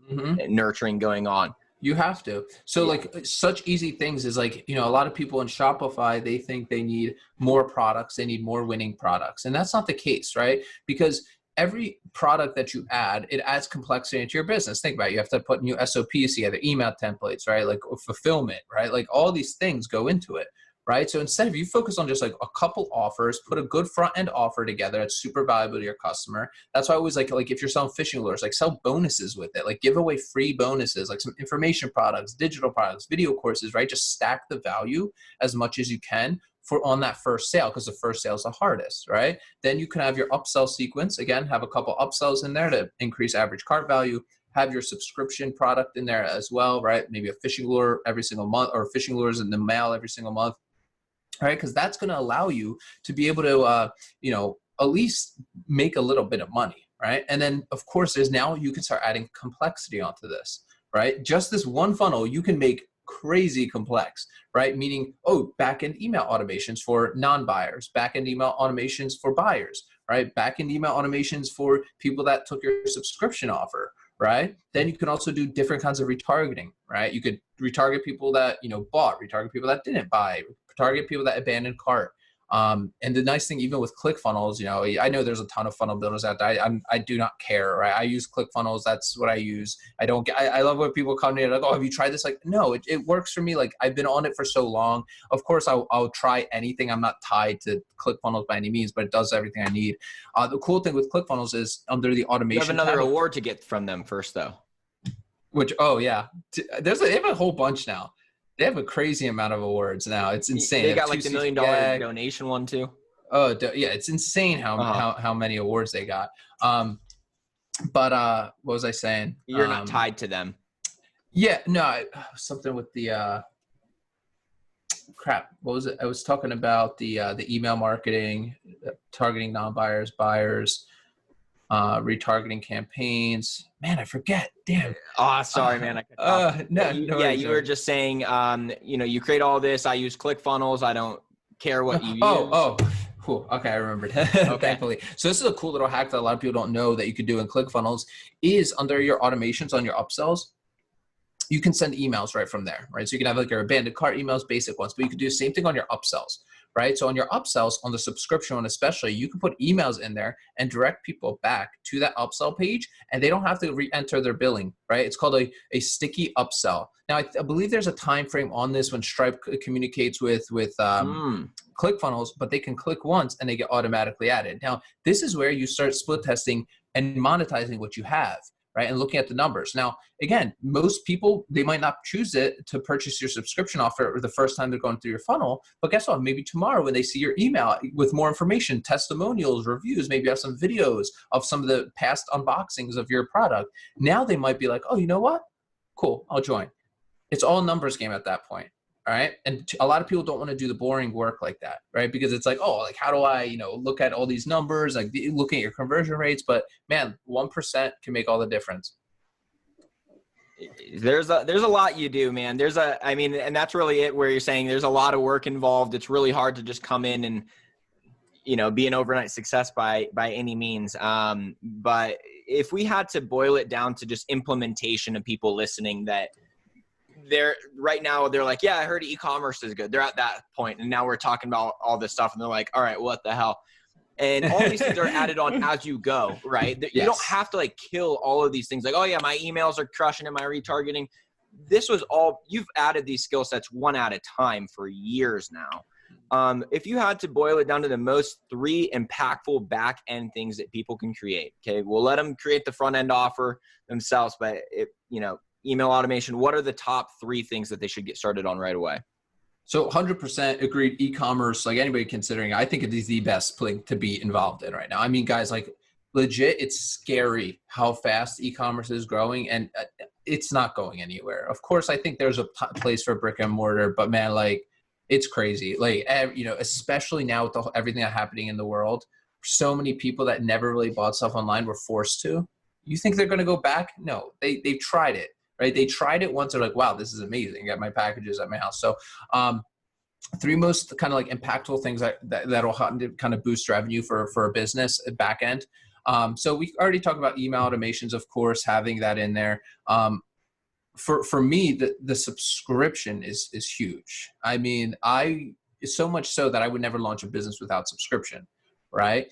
and nurturing going on. You have to. So like such easy things is like, a lot of people in Shopify, they think they need more products. They need more winning products. And that's not the case, right? Because every product that you add, it adds complexity into your business. Think about it. You have to put new SOPs together, email templates, right? Like fulfillment, right? Like all these things go into it, right? So instead of you focus on just like a couple offers, put a good front end offer together that's super valuable to your customer. That's why I always like if you're selling fishing lures, like sell bonuses with it, like give away free bonuses, like some information products, digital products, video courses, right? Just stack the value as much as you can on that first sale, because the first sale is the hardest, right? Then you can have your upsell sequence. Again, have a couple upsells in there to increase average cart value. Have your subscription product in there as well, right? Maybe a fishing lure every single month, or fishing lures in the mail every single month, right? Because that's going to allow you to be able to, at least make a little bit of money, right? And then, of course, there's now you can start adding complexity onto this, right? Just this one funnel, you can make crazy complex, right? Meaning, backend email automations for non-buyers, backend email automations for buyers, right? Backend email automations for people that took your subscription offer, right? Then you can also do different kinds of retargeting, right? You could retarget people that, bought, retarget people that didn't buy, target people that abandoned cart. And the nice thing, even with ClickFunnels, I know there's a ton of funnel builders out there. I do not care, right? I use ClickFunnels. That's what I use. I love when people come to me like, oh, have you tried this? Like, no, it works for me. Like, I've been on it for so long. Of course, I'll try anything. I'm not tied to ClickFunnels by any means, but it does everything I need. The cool thing with ClickFunnels is under the automation. You have another award to get from them first, though. Which, they have a whole bunch now. They have a crazy amount of awards now. It's insane. They got like the $1 million donation one too. Oh yeah, it's insane how many awards they got. But what was I saying? You're not tied to them. Yeah, no, something with the crap. What was it? I was talking about the email marketing, targeting non-buyers, buyers, retargeting campaigns. Man, I forget. Damn. Oh, sorry, man. You were just saying, you create all this. I use ClickFunnels. I don't care what you use. Cool. Okay, I remembered. Thankfully. So this is a cool little hack that a lot of people don't know that you could do in ClickFunnels is under your automations on your upsells. You can send emails right from there, right? So you can have like your abandoned cart emails, basic ones, but you can do the same thing on your upsells, right? So on your upsells, on the subscription one especially, you can put emails in there and direct people back to that upsell page, and they don't have to re-enter their billing, right? It's called a sticky upsell. Now, I believe there's a time frame on this when Stripe communicates with ClickFunnels, but they can click once and they get automatically added. Now, this is where you start split testing and monetizing what you have, right? And looking at the numbers. Now, again, most people, they might not choose it to purchase your subscription offer the first time they're going through your funnel, but guess what? Maybe tomorrow when they see your email with more information, testimonials, reviews, maybe you have some videos of some of the past unboxings of your product. Now they might be like, oh, you know what? Cool, I'll join. It's all a numbers game at that point. All right. And a lot of people don't want to do the boring work like that, right? Because it's like, how do I, look at all these numbers, like looking at your conversion rates, but man, 1% can make all the difference. There's a lot you do, man. And that's really it where you're saying there's a lot of work involved. It's really hard to just come in and, be an overnight success by any means. But if we had to boil it down to just implementation of people listening that, they're like, yeah, I heard e-commerce is good. They're at that point. And now we're talking about all this stuff and they're like, all right, what the hell? And all these things are added on as you go, right? You don't have to kill all of these things. Like, oh yeah, my emails are crushing and my retargeting. This was all, you've added these skill sets one at a time for years now. If you had to boil it down to the most 3 impactful back end things that people can create, okay, we'll let them create the front end offer themselves, but email automation, what are the top 3 things that they should get started on right away? So 100% agreed. E-commerce, like anybody considering, I think it is the best thing to be involved in right now. I mean, guys, legit, it's scary how fast e-commerce is growing, and it's not going anywhere. Of course, I think there's a place for brick and mortar, but man, it's crazy. Especially now with everything that's happening in the world, so many people that never really bought stuff online were forced to. You think they're going to go back? No, they've tried it. Right? They tried it once. They're like, wow, this is amazing. I got my packages at my house. So 3 most kind of impactful things that'll kind of boost revenue for a business at back end. So we already talked about email automations, of course, having that in there. For me, the subscription is huge. I mean, so much so that I would never launch a business without subscription, right?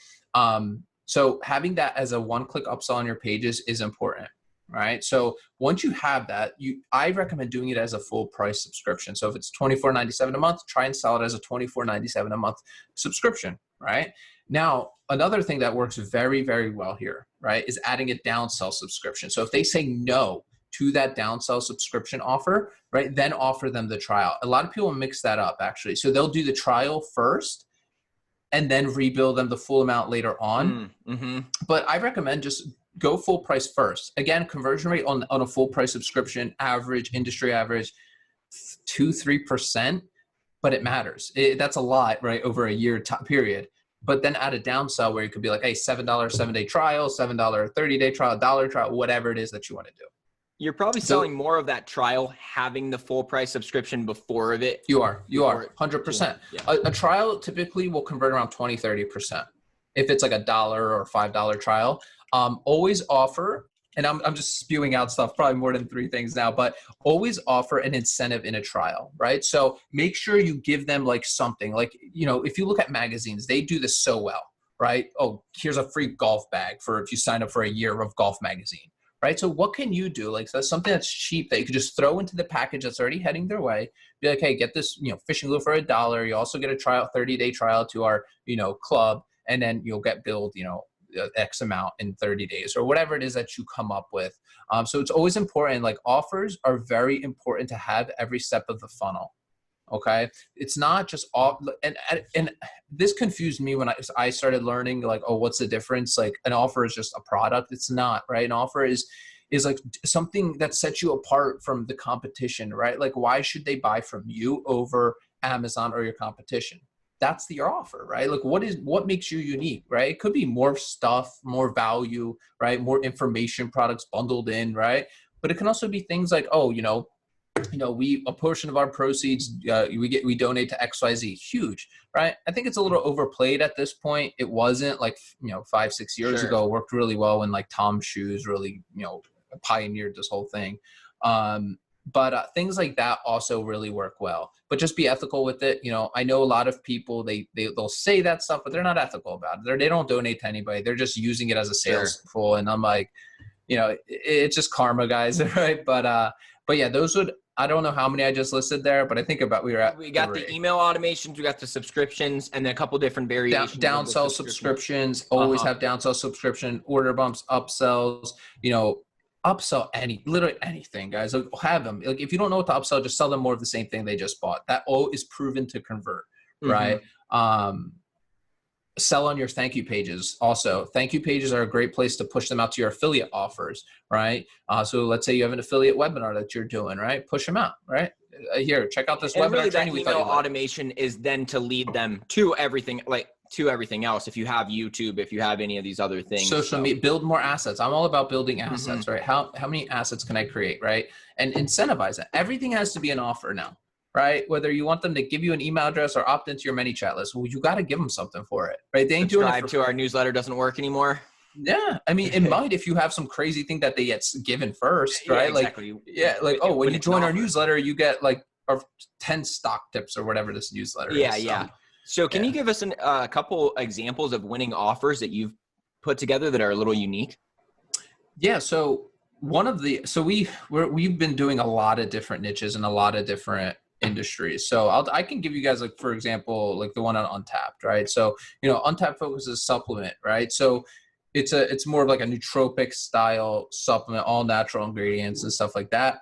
So having that as a one-click upsell on your pages is important. Right. So once you have that, I recommend doing it as a full price subscription. So if it's $24.97 a month, try and sell it as a $24.97 a month subscription. Right. Now, another thing that works very, very well here, right, is adding a downsell subscription. So if they say no to that downsell subscription offer, right? Then offer them the trial. A lot of people mix that up actually. So they'll do the trial first and then rebill them the full amount later on. But I recommend just go full price first. Again, conversion rate on a full price subscription, industry average, 2-3%, but it matters. That's a lot, right? Over a year period. But then add a downsell where you could be like, hey, $7 7-day trial, $7 30-day trial, $1 trial, whatever it is that you want to do. You're probably selling more of that trial having the full price subscription before of it. You are 100%. Yeah. A trial typically will convert around 20-30%. If it's like $1 or $5 trial, always offer, and I'm just spewing out stuff, probably more than 3 things now, but always offer an incentive in a trial, right? So make sure you give them like something like, if you look at magazines, they do this so well, right? Oh, here's a free golf bag for if you sign up for a year of Golf magazine, right? So what can you do? Like that's something that's cheap that you could just throw into the package that's already heading their way. Be like, hey, get this, fishing lure for $1. You also get a trial, 30-day trial to our, club, and then you'll get billed, X amount in 30 days or whatever it is that you come up with. So it's always important. Like offers are very important to have every step of the funnel. Okay. It's not just off. And this confused me when I started learning like, oh, what's the difference? Like an offer is just a product. It's not, right? An offer is like something that sets you apart from the competition, right? Like why should they buy from you over Amazon or your competition? That's your offer, right? Like what makes you unique, right? It could be more stuff, more value, right? More information products bundled in, right? But it can also be things like, oh, a portion of our proceeds, we donate to XYZ. Huge, right? I think it's a little overplayed at this point. It wasn't like, 5-6 years ago, it worked really well when like Tom's Shoes really, pioneered this whole thing. But things like that also really work well. But just be ethical with it. I know a lot of people, they'll say that stuff, but they're not ethical about it. They don't donate to anybody. They're just using it as a sales tool. And I'm like, it's just karma, guys, right? But yeah, I don't know how many I just listed there, but I think we got 3. The email automations, we got the subscriptions, and then a couple different variations. Downsell subscriptions, always have downsell subscription, order bumps, upsells, upsell literally anything, guys. Like, have them. Like if you don't know what to upsell, just sell them more of the same thing they just bought. That all is proven to convert, right? Sell on your thank you pages. Also, thank you pages are a great place to push them out to your affiliate offers, right? So let's say you have an affiliate webinar that you're doing, right? Push them out, right? Here, check out this webinar really training. That email automation is then to lead them to everything, to everything else. If you have YouTube, if you have any of these other things, social media, build more assets. I'm all about building assets, right? How many assets can I create, right? And incentivize it. Everything has to be an offer now, right? Whether you want them to give you an email address or opt into your ManyChat list, well, you got to give them something for it, right? They ain't doing it to our newsletter doesn't work anymore. Yeah, I mean, it might if you have some crazy thing that they get given first, right? Yeah, exactly. When you join our newsletter, you get like 10 stock tips or whatever this newsletter is. Yeah. So can you give us a couple examples of winning offers that you've put together that are a little unique? Yeah. So we've been doing a lot of different niches and a lot of different industries. So I can give you guys like, for example, like the one on Untapped, right? So, Untapped focuses supplement, right? So it's more of like a nootropic style supplement, all natural ingredients and stuff like that.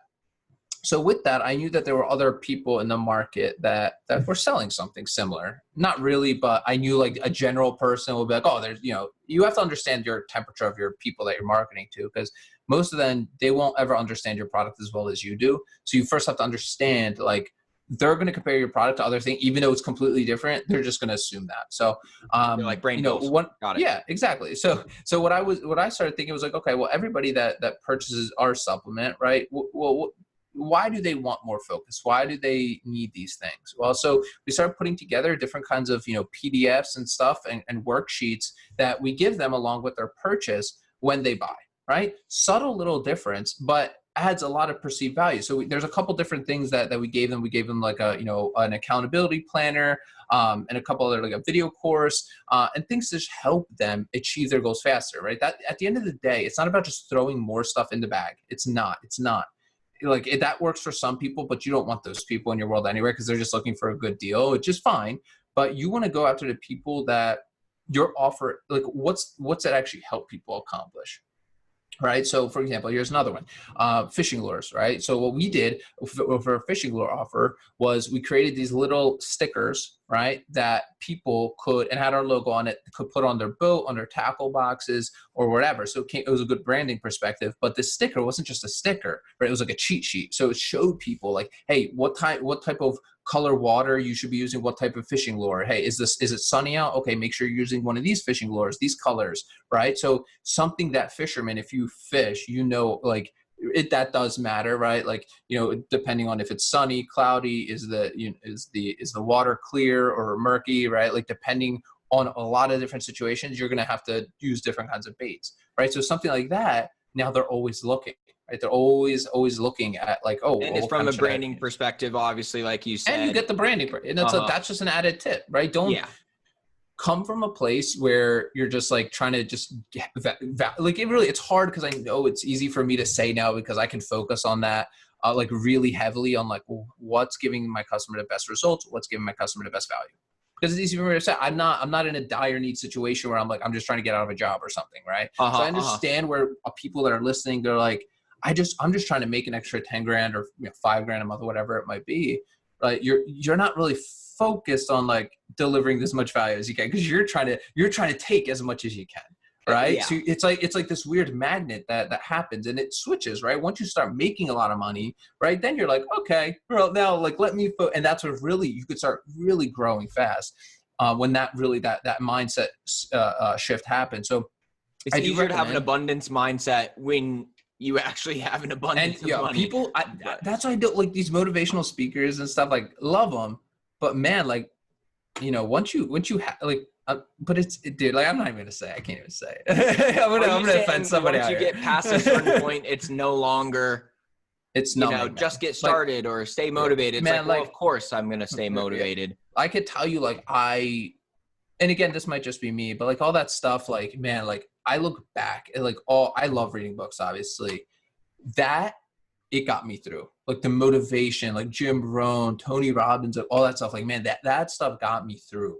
So with that, I knew that there were other people in the market that were selling something similar. Not really, but I knew like a general person will be like, oh, there's, you have to understand your temperature of your people that you're marketing to, because most of them, they won't ever understand your product as well as you do. So you first have to understand, like, they're going to compare your product to other things, even though it's completely different. They're just going to assume that. So, like brain pills. Got it. Yeah, exactly. So what I started thinking was like, okay, well, everybody that purchases our supplement, right? Well, why do they want more focus? Why do they need these things? Well, so we started putting together different kinds of, PDFs and stuff and worksheets that we give them along with their purchase when they buy, right? Subtle little difference, but adds a lot of perceived value. So there's a couple different things that we gave them. We gave them like an accountability planner, and a couple other, like a video course, and things to just help them achieve their goals faster, right? That at the end of the day, it's not about just throwing more stuff in the bag. It's not. Like that works for some people, but you don't want those people in your world anyway, because they're just looking for a good deal, which is fine. But you want to go after the people that your offer, like what's it actually help people accomplish? Right. So for example, here's another one, fishing lures. Right. So what we did for a fishing lure offer was we created these little stickers, right, that people could, and had our logo on it, could put on their boat, on their tackle boxes or whatever. So it was a good branding perspective, but the sticker wasn't just a sticker, right? It was like a cheat sheet. So it showed people like, hey, what type of color water you should be using, what type of fishing lure. Hey, is it sunny out? Okay, make sure you're using one of these fishing lures, these colors, right? So something that fishermen, if you fish, like that does matter, right? Like, depending on if it's sunny, cloudy, is the water clear or murky, right? Like depending on a lot of different situations, you're going to have to use different kinds of baits, right? So something like that, now they're always looking. Right? They're always looking at like, oh, and it's from a branding perspective, obviously, like you said. And you get the branding, and that's just an added tip, right? Don't come from a place where you're just like trying to just like it's hard because I know it's easy for me to say now because I can focus on that like really heavily on like, well, what's giving my customer the best results, what's giving my customer the best value. Because it's easy for me to say, I'm not in a dire need situation where I'm like, I'm just trying to get out of a job or something, right? So I understand where people that are listening, they're like, I'm just trying to make an extra 10 grand or $5,000 a month or whatever it might be. Right? You're not really focused on like delivering this much value as you can because you're trying to take as much as you can. Right. Yeah. So it's like this weird magnet that happens and it switches, right? Once you start making a lot of money, right, then you're like, okay, well now like let me and that's what really you could start really growing fast when that mindset shift happens. So it's easier to have an abundance mindset when you actually have an abundance of money. People, that's why I do like these motivational speakers and stuff. Like, love them, but man, like, once you like, but dude, like, I'm not even gonna say. I can't even say it. I'm gonna offend somebody. Once you get past a certain point, it's no longer. It's just get started or stay motivated. It's man, well, of course I'm gonna stay motivated. I could tell you, like, and again, this might just be me, but like all that stuff, like, man, like. I look back and like I love reading books, obviously. That it got me through. Like the motivation, like Jim Rohn, Tony Robbins, all that stuff. Like, man, that stuff got me through,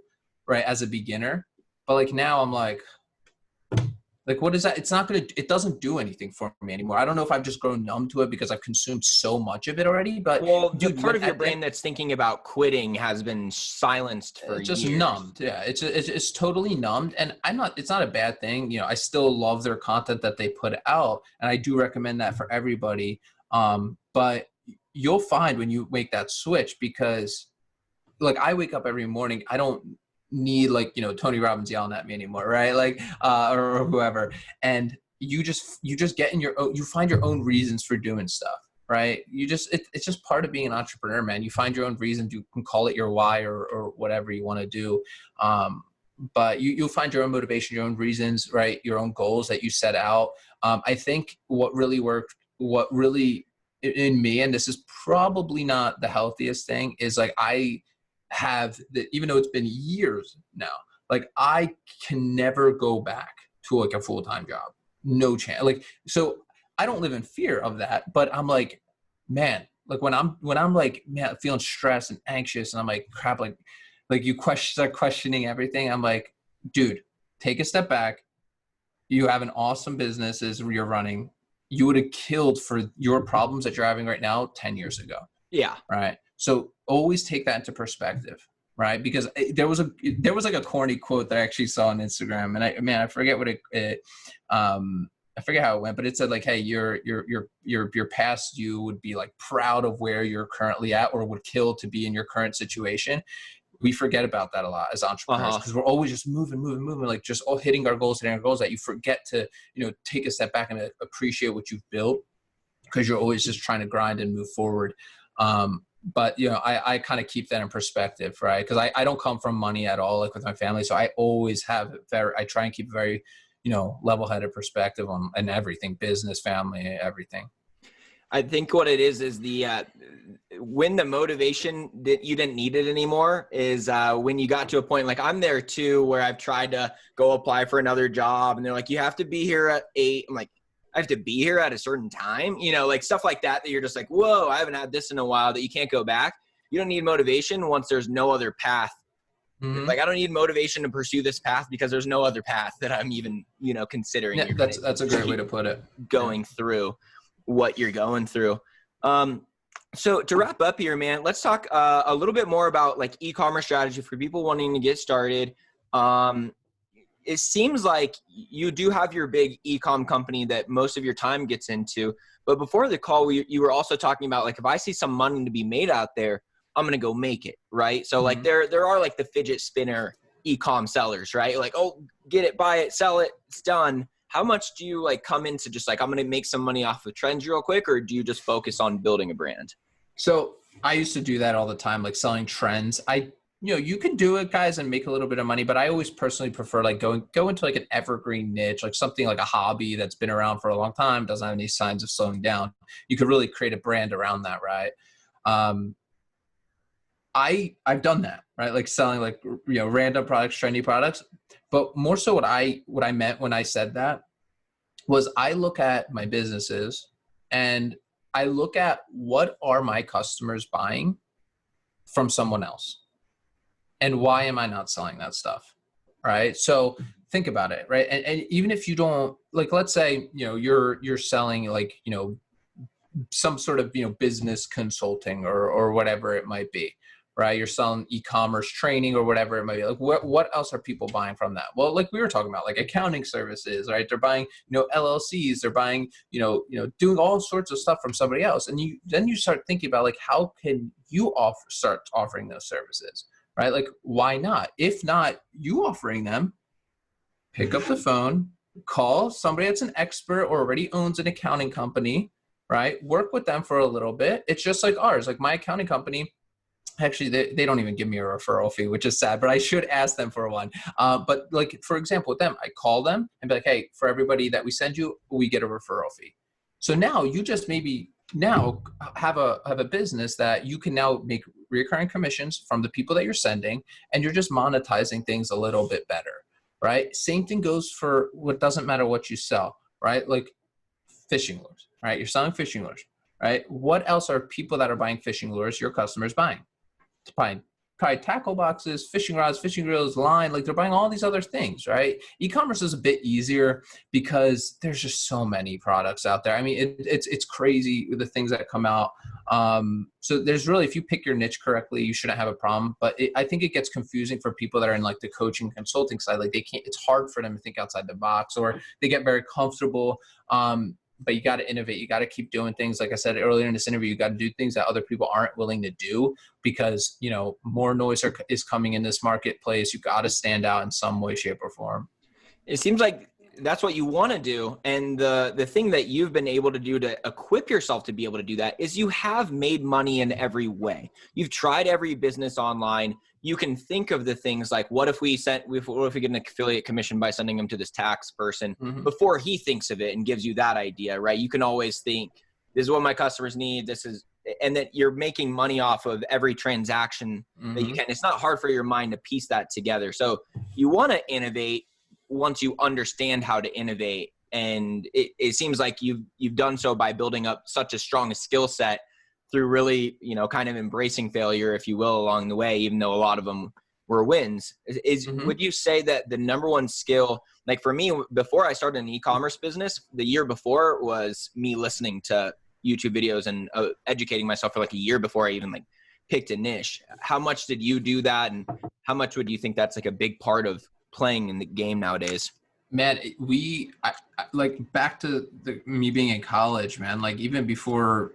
right, as a beginner. But like now I'm like what is that? It doesn't do anything for me anymore. I don't know if I've just grown numb to it because I've consumed so much of it already. But the part of your brain that's thinking about quitting has been silenced for years. Just numbed. Yeah, it's totally numbed. And it's not a bad thing. I still love their content that they put out. And I do recommend that for everybody. But you'll find when you make that switch, because like I wake up every morning, I don't need like Tony Robbins yelling at me anymore, right? Like or whoever, and you just get in you find your own reasons for doing stuff, right? It's just part of being an entrepreneur, man. You find your own reasons. You can call it your why or whatever you want to do, but you'll find your own motivation, your own reasons, right? Your own goals that you set out. I think what really worked, in me, and this is probably not the healthiest thing, is like I have that, even though it's been years now, like I can never go back to like a full-time job. No chance. Like, so I don't live in fear of that, but I'm like, man, like when I'm like, man, feeling stressed and anxious and I'm like, crap, like you start questioning everything. I'm like, dude, take a step back. You have an awesome business you're running. You would have killed for your problems that you're having right now 10 years ago. Yeah. Right. So always take that into perspective, right? Because there was like a corny quote that I actually saw on Instagram, and I forget what I forget how it went, but it said like, hey, your past you would be like proud of where you're currently at, or would kill to be in your current situation. We forget about that a lot as entrepreneurs because we're always just moving, like just all hitting our goals, that you forget to, take a step back and appreciate what you've built because you're always just trying to grind and move forward. But, I kind of keep that in perspective, right? Because I don't come from money at all, like with my family. So I always have I try and keep a very, level-headed perspective on everything, business, family, everything. I think what it is the when the motivation that you didn't need it anymore is when you got to a point, like I'm there too, where I've tried to go apply for another job and they're like, you have to be here at 8. I'm like, I have to be here at a certain time, like stuff like that you're just like, whoa, I haven't had this in a while, that you can't go back. You don't need motivation once there's no other path It's Mm-hmm. like, I don't need motivation to pursue this path because there's no other path that I'm even, considering. Yeah, that's a great way to put it. Going through what you're going through. So to wrap up here, man, let's talk a little bit more about like e-commerce strategy for people wanting to get started. It seems like you do have your big e-com company that most of your time gets into. But before the call, you were also talking about like, if I see some money to be made out there, I'm going to go make it, right? So like there are like the fidget spinner e-com sellers, right? Like, oh, get it, buy it, sell it, it's done. How much do you like come into just like, I'm going to make some money off of trends real quick, or do you just focus on building a brand? So I used to do that all the time, like selling trends. You can do it, guys, and make a little bit of money, but I always personally prefer like go into like an evergreen niche, like something like a hobby that's been around for a long time, doesn't have any signs of slowing down. You could really create a brand around that, right? I've done that, right? Like selling like, random products, trendy products. But more so what I meant when I said that was I look at my businesses and I look at what are my customers buying from someone else and why am I not selling that stuff, right? So think about it, right? And even if you don't, like, let's say, you're selling like, some sort of, business consulting or whatever it might be, right? You're selling e-commerce training or whatever it might be. Like what else are people buying from that? Well, like we were talking about, like accounting services, right? They're buying, LLCs, they're buying, doing all sorts of stuff from somebody else. And then you start thinking about like, how can you start offering those services, right? Like, why not? If not you offering them, pick up the phone, call somebody that's an expert or already owns an accounting company, right? Work with them for a little bit. It's just like ours, like my accounting company. Actually, they don't even give me a referral fee, which is sad, but I should ask them for one. But like, for example, with them, I call them and be like, hey, for everybody that we send you, we get a referral fee. So now you just maybe now have a business that you can now make recurring commissions from the people that you're sending, and you're just monetizing things a little bit better, right? Same thing goes for what doesn't matter what you sell, right? Like fishing lures, right? You're selling fishing lures, right? What else are people that are buying fishing lures, your customers buying? It's probably tackle boxes, fishing rods, fishing reels, line. Like they're buying all these other things, right? E-commerce is a bit easier because there's just so many products out there. I mean, it's crazy the things that come out. So there's really, if you pick your niche correctly, you shouldn't have a problem. But I think it gets confusing for people that are in like the coaching consulting side. Like it's hard for them to think outside the box, or they get very comfortable. But you got to innovate. You got to keep doing things. Like I said earlier in this interview, you got to do things that other people aren't willing to do because, more noise is coming in this marketplace. You got to stand out in some way, shape, or form. It seems like that's what you want to do. And the thing that you've been able to do to equip yourself to be able to do that is you have made money in every way. You've tried every business online. You can think of the things like, what if we get an affiliate commission by sending them to this tax person before he thinks of it and gives you that idea, right? You can always think, this is what my customers need. And that you're making money off of every transaction that you can. It's not hard for your mind to piece that together. So you want to innovate once you understand how to innovate. And it seems like you've done so by building up such a strong skill set through really, kind of embracing failure, if you will, along the way, even though a lot of them were wins. Would you say that the number one skill, like for me, before I started an e-commerce business, the year before was me listening to YouTube videos and educating myself for like a year before I even like picked a niche. How much did you do that? And how much would you think that's like a big part of playing in the game nowadays? Man, I like back to me being in college, man, like even before,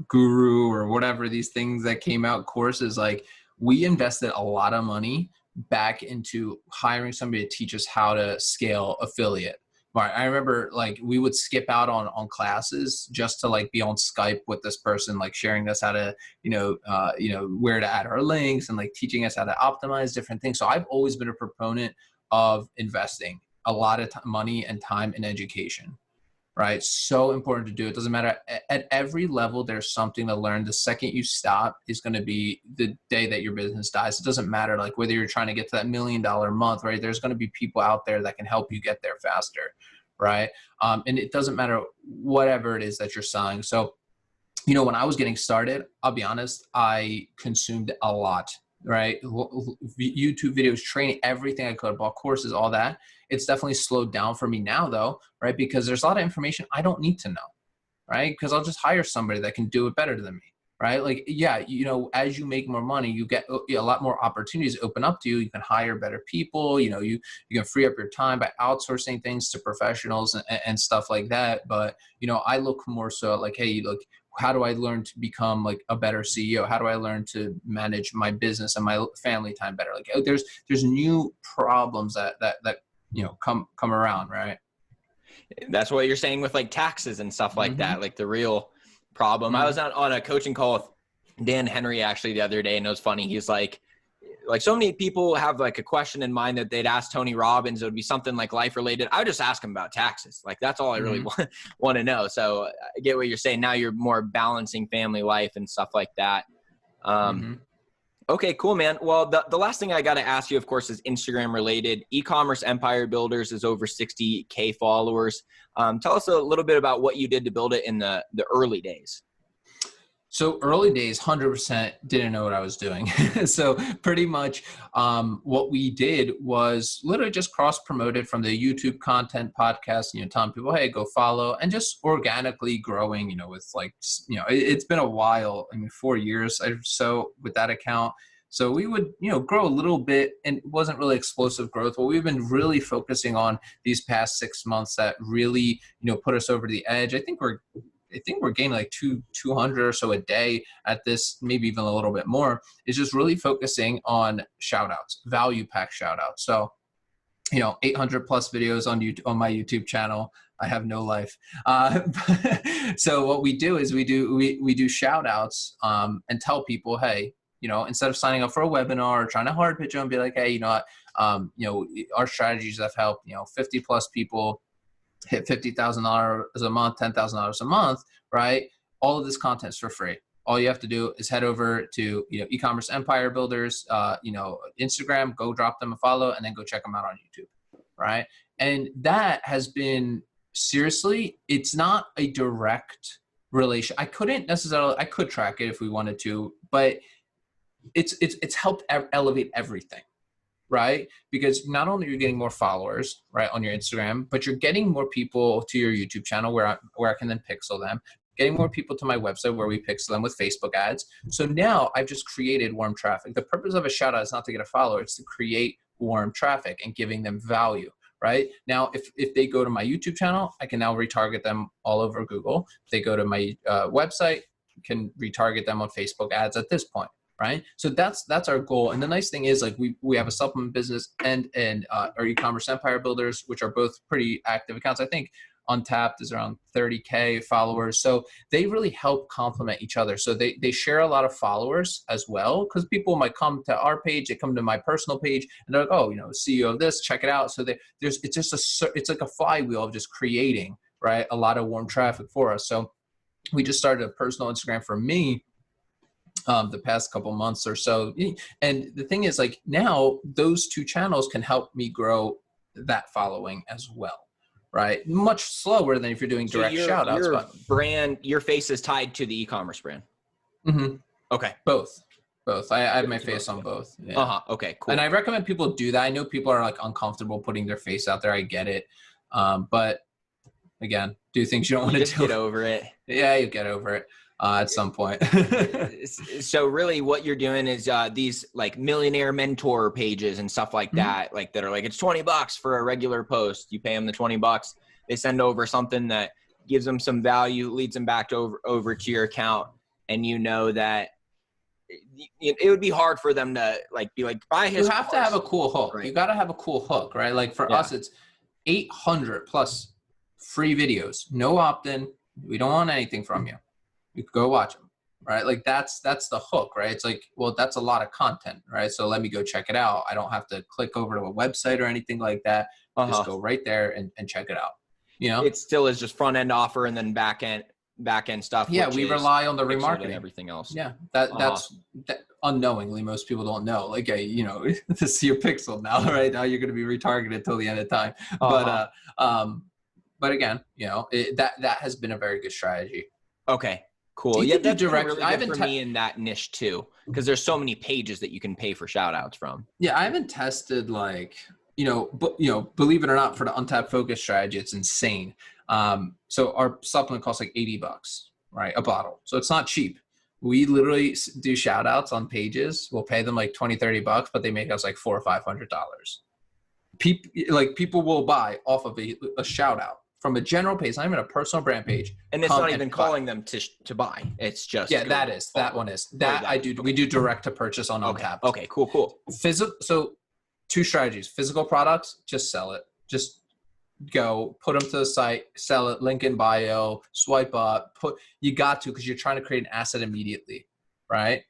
Guru or whatever, these things that came out, courses, like we invested a lot of money back into hiring somebody to teach us how to scale affiliate. I remember like we would skip out on classes just to like be on Skype with this person, like sharing us how to, where to add our links and like teaching us how to optimize different things. So I've always been a proponent of investing a lot of money and time in education, right? So important to do. It doesn't matter. At every level, there's something to learn. The second you stop is going to be the day that your business dies. It doesn't matter like whether you're trying to get to that $1 million month, right? There's going to be people out there that can help you get there faster, right? And it doesn't matter whatever it is that you're selling. So, when I was getting started, I'll be honest, I consumed a lot right? YouTube videos, training, everything I could, bought courses, all that. It's definitely slowed down for me now though, right? Because there's a lot of information I don't need to know, right? Because I'll just hire somebody that can do it better than me, right? Like, yeah, you know, as you make more money, you get a lot more opportunities open up to you. You can hire better people, you know, you can free up your time by outsourcing things to professionals and stuff like that. But, you know, I look more so at like, hey, look, how do I learn to become like a better CEO? How do I learn to manage my business and my family time better? Like there's new problems that you know, come around, right? That's what you're saying with like taxes and stuff like that, like the real problem. I was on a coaching call with Dan Henry actually the other day, and it was funny. He's like so many people have like a question in mind that they'd ask Tony Robbins. It would be something like life related. I would just ask him about taxes. Like that's all I really want to know. So I get what you're saying. Now you're more balancing family life and stuff like that. Okay, cool, man. Well, the last thing I got to ask you, of course, is Instagram related. Ecommerce Empire Builders is over 60K followers. Tell us a little bit about what you did to build it in the early days. So early days, 100% didn't know what I was doing. So pretty much what we did was literally just cross promoted from the YouTube content podcast, you know, telling people, hey, go follow, and just organically growing, you know, with like, you know, it's been a while. I mean, 4 years or so with that account. So we would, you know, grow a little bit, and it wasn't really explosive growth. But we've been really focusing on these past 6 months that really, you know, put us over the edge. I think we're gaining like 200 or so a day at this, maybe even a little bit more. Is just really focusing on shout outs, value pack shout outs. So, you know, 800 plus videos on YouTube, on my YouTube channel. I have no life. So what we do is we do shout outs and tell people, hey, you know, instead of signing up for a webinar or trying to hard pitch them and be like, hey, you know what, our strategies have helped, you know, 50 plus people hit $50,000 a month, $10,000 a month, right? All of this content's for free. All you have to do is head over to, you know, Ecommerce Empire Builders, you know, Instagram, go drop them a follow, and then go check them out on YouTube, right? And that has been, seriously, it's not a direct relation. I could track it if we wanted to, but it's helped elevate everything. Right? Because not only are you getting more followers, right, on your Instagram, but you're getting more people to your YouTube channel where I can then pixel them, getting more people to my website where we pixel them with Facebook ads. So now I've just created warm traffic. The purpose of a shout out is not to get a follower, it's to create warm traffic and giving them value, right? Now, if they go to my YouTube channel, I can now retarget them all over Google. If they go to my website, I can retarget them on Facebook ads at this point. Right. So that's our goal. And the nice thing is, like, we have a supplement business and our Ecommerce Empire Builders, which are both pretty active accounts. I think Untapped is around 30K followers. So they really help complement each other. So they share a lot of followers as well, because people might come to our page, they come to my personal page, and they're like, oh, you know, CEO of this, check it out. So it's like a flywheel of just creating, right, a lot of warm traffic for us. So we just started a personal Instagram for me the past couple months or so. And the thing is, like, now those two channels can help me grow that following as well, right? Much slower than if you're doing direct shout outs. Your brand, your face is tied to the e-commerce brand. Okay. Both. I have my face on both. Yeah. Okay, cool. And I recommend people do that. I know people are like uncomfortable putting their face out there. I get it. But again, do things you don't want to do. Get over it. Yeah, you get over it. At some point. So really what you're doing is these like millionaire mentor pages and stuff like that, like that are like, it's $20 for a regular post. You pay them the $20. They send over something that gives them some value, leads them back over to your account. And you know that it would be hard for them to like be like, buy his. You have to have a cool hook. Right. You got to have a cool hook, right? Like for us, it's 800 plus free videos, no opt-in. We don't want anything from you. You could go watch them, right? Like that's the hook, right? It's like, well, that's a lot of content, right? So let me go check it out. I don't have to click over to a website or anything like that. Just go right there and check it out. You know, it still is just front end offer and then back end stuff. Yeah, we rely on the remarketing and everything else. Yeah, that's unknowingly most people don't know. Like, you know, to see your pixel now, right? Now you're going to be retargeted till the end of time. But again, you know, that has been a very good strategy. Okay. Cool. Yeah, that's direct. really good for me in that niche too, because there's so many pages that you can pay for shout outs from. Yeah, I haven't tested like, believe it or not, for the untapped focus strategy, it's insane. So our supplement costs like $80, right? A bottle. So it's not cheap. We literally do shout outs on pages. We'll pay them like $20-$30, but they make us like $400 or $500. People will buy off of a shout out from a general page, not even a personal brand page. And it's not even calling them to buy. It's just that one is that I do. We do direct to purchase on Untapped. Okay, cool. So 2 strategies: physical products, just sell it. Just go put them to the site, sell it, link in bio, swipe up. You got to, because you're trying to create an asset immediately, right?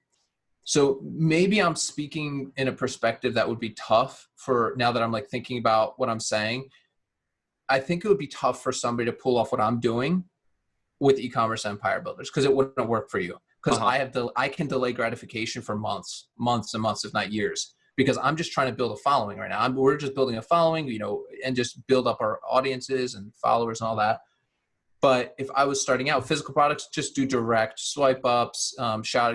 So maybe I'm speaking in a perspective that would be tough for now that I'm like thinking about what I'm saying. I think it would be tough for somebody to pull off what I'm doing with Ecommerce Empire Builders, because it wouldn't work for you. Because I can delay gratification for months and months, if not years, because I'm just trying to build a following right now. We're just building a following, and just build up our audiences and followers and all that. But if I was starting out, physical products, just do direct swipe ups,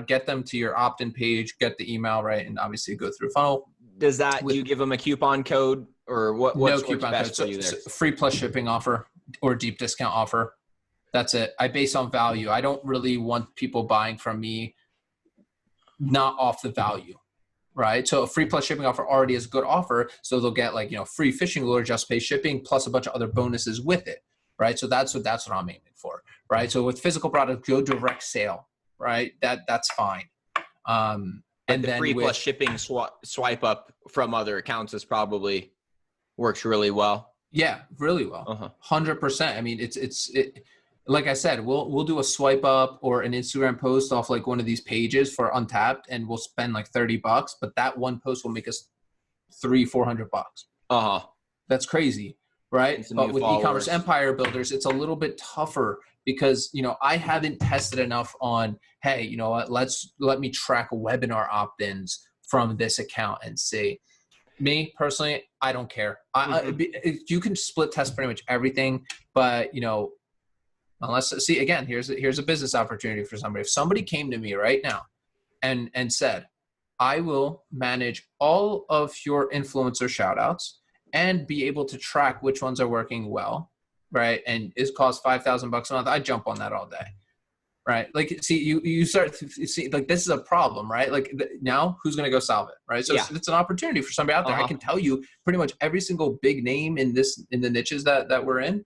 get them to your opt-in page, get the email, right, and obviously go through a funnel. Do you give them a coupon code, or what's no coupon best code? for you there? So free plus shipping offer or deep discount offer. That's it. I base on value. I don't really want people buying from me not off the value, right? So a free plus shipping offer already is a good offer. So they'll get free fishing lure, just pay shipping, plus a bunch of other bonuses with it, right? So that's what I'm aiming for, right? So with physical products, go direct sale, right? That's fine. And the free plus shipping swipe up from other accounts is probably works really well. Yeah, really well. 100%. I mean, it's like I said, we'll do a swipe up or an Instagram post off like one of these pages for Untapped, and we'll spend like $30, but that one post will make us $300-$400. That's crazy, right? But with Ecommerce Empire Builders, it's a little bit tougher, because I haven't tested enough on, hey, you know what, let me track webinar opt-ins from this account and see. Me personally, I don't care. You can split test pretty much everything, but again, here's a business opportunity for somebody. If somebody came to me right now and said, I will manage all of your influencer shout outs and be able to track which ones are working well, right? And it costs $5,000 a month, I jump on that all day, right? Like, see, you start to see, like, this is a problem, right? Like, now who's going to go solve it, right? So it's an opportunity for somebody out there. I can tell you pretty much every single big name in the niches that we're in.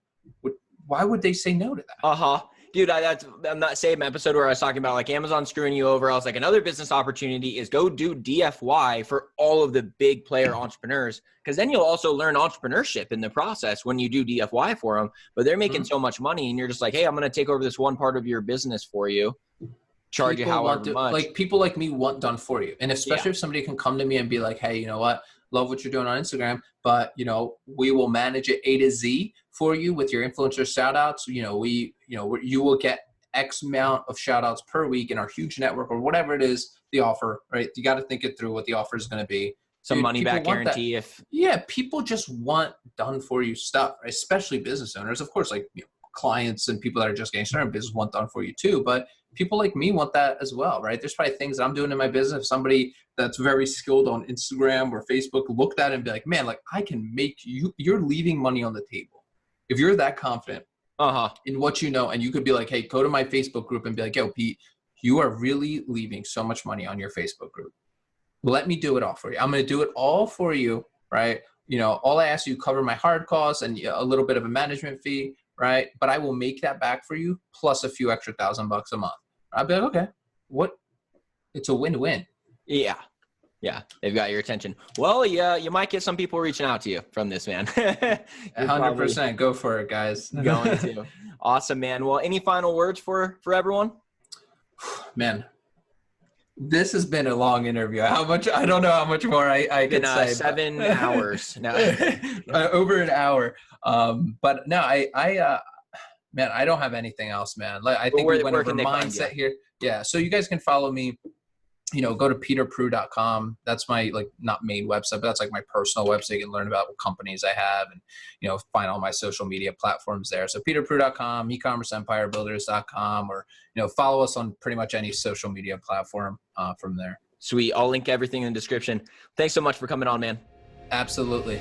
Why would they say no to that? Dude, I'm that same episode where I was talking about like Amazon screwing you over. I was like, another business opportunity is go do DFY for all of the big player entrepreneurs, because then you'll also learn entrepreneurship in the process when you do DFY for them. But they're making so much money, and you're just like, hey, I'm going to take over this one part of your business for you, charge you however much. Like, people like me want done for you. And especially if somebody can come to me and be like, hey, you know what? Love what you're doing on Instagram, but we will manage it A to Z for you with your influencer shout outs. You will get X amount of shout outs per week in our huge network, or whatever it is, the offer, right? You got to think it through what the offer is going to be. Some money back guarantee. People just want done for you stuff, right? Especially business owners. Of course, like clients and people that are just getting started in business want done for you too, but people like me want that as well, right? There's probably things that I'm doing in my business. If somebody that's very skilled on Instagram or Facebook looked at it and be like, man, like, I can make you're leaving money on the table. If you're that confident in what you know, and you could be like, hey, go to my Facebook group and be like, yo, Pete, you are really leaving so much money on your Facebook group. Let me do it all for you. I'm going to do it all for you, right? All I ask you, cover my hard costs and a little bit of a management fee, right? But I will make that back for you, plus a few extra $1,000 a month. I'll be like, okay, it's a win-win. Yeah, they've got your attention. Well, yeah, you might get some people reaching out to you from this, man. 100%. Go for it, guys. Going to. Awesome, man. Well, any final words for everyone? Man, this has been a long interview. I don't know how much more I can say. 7 hours. No. Over an hour. But no, man, I don't have anything else, man. Like, I think we went over mindset here. Yeah. So you guys can follow me go to peterpru.com. That's my not main website, but that's like my personal website. You can learn about what companies I have and, find all my social media platforms there. So peterpru.com, ecommerceempirebuilders.com, or, follow us on pretty much any social media platform from there. Sweet. I'll link everything in the description. Thanks so much for coming on, man. Absolutely.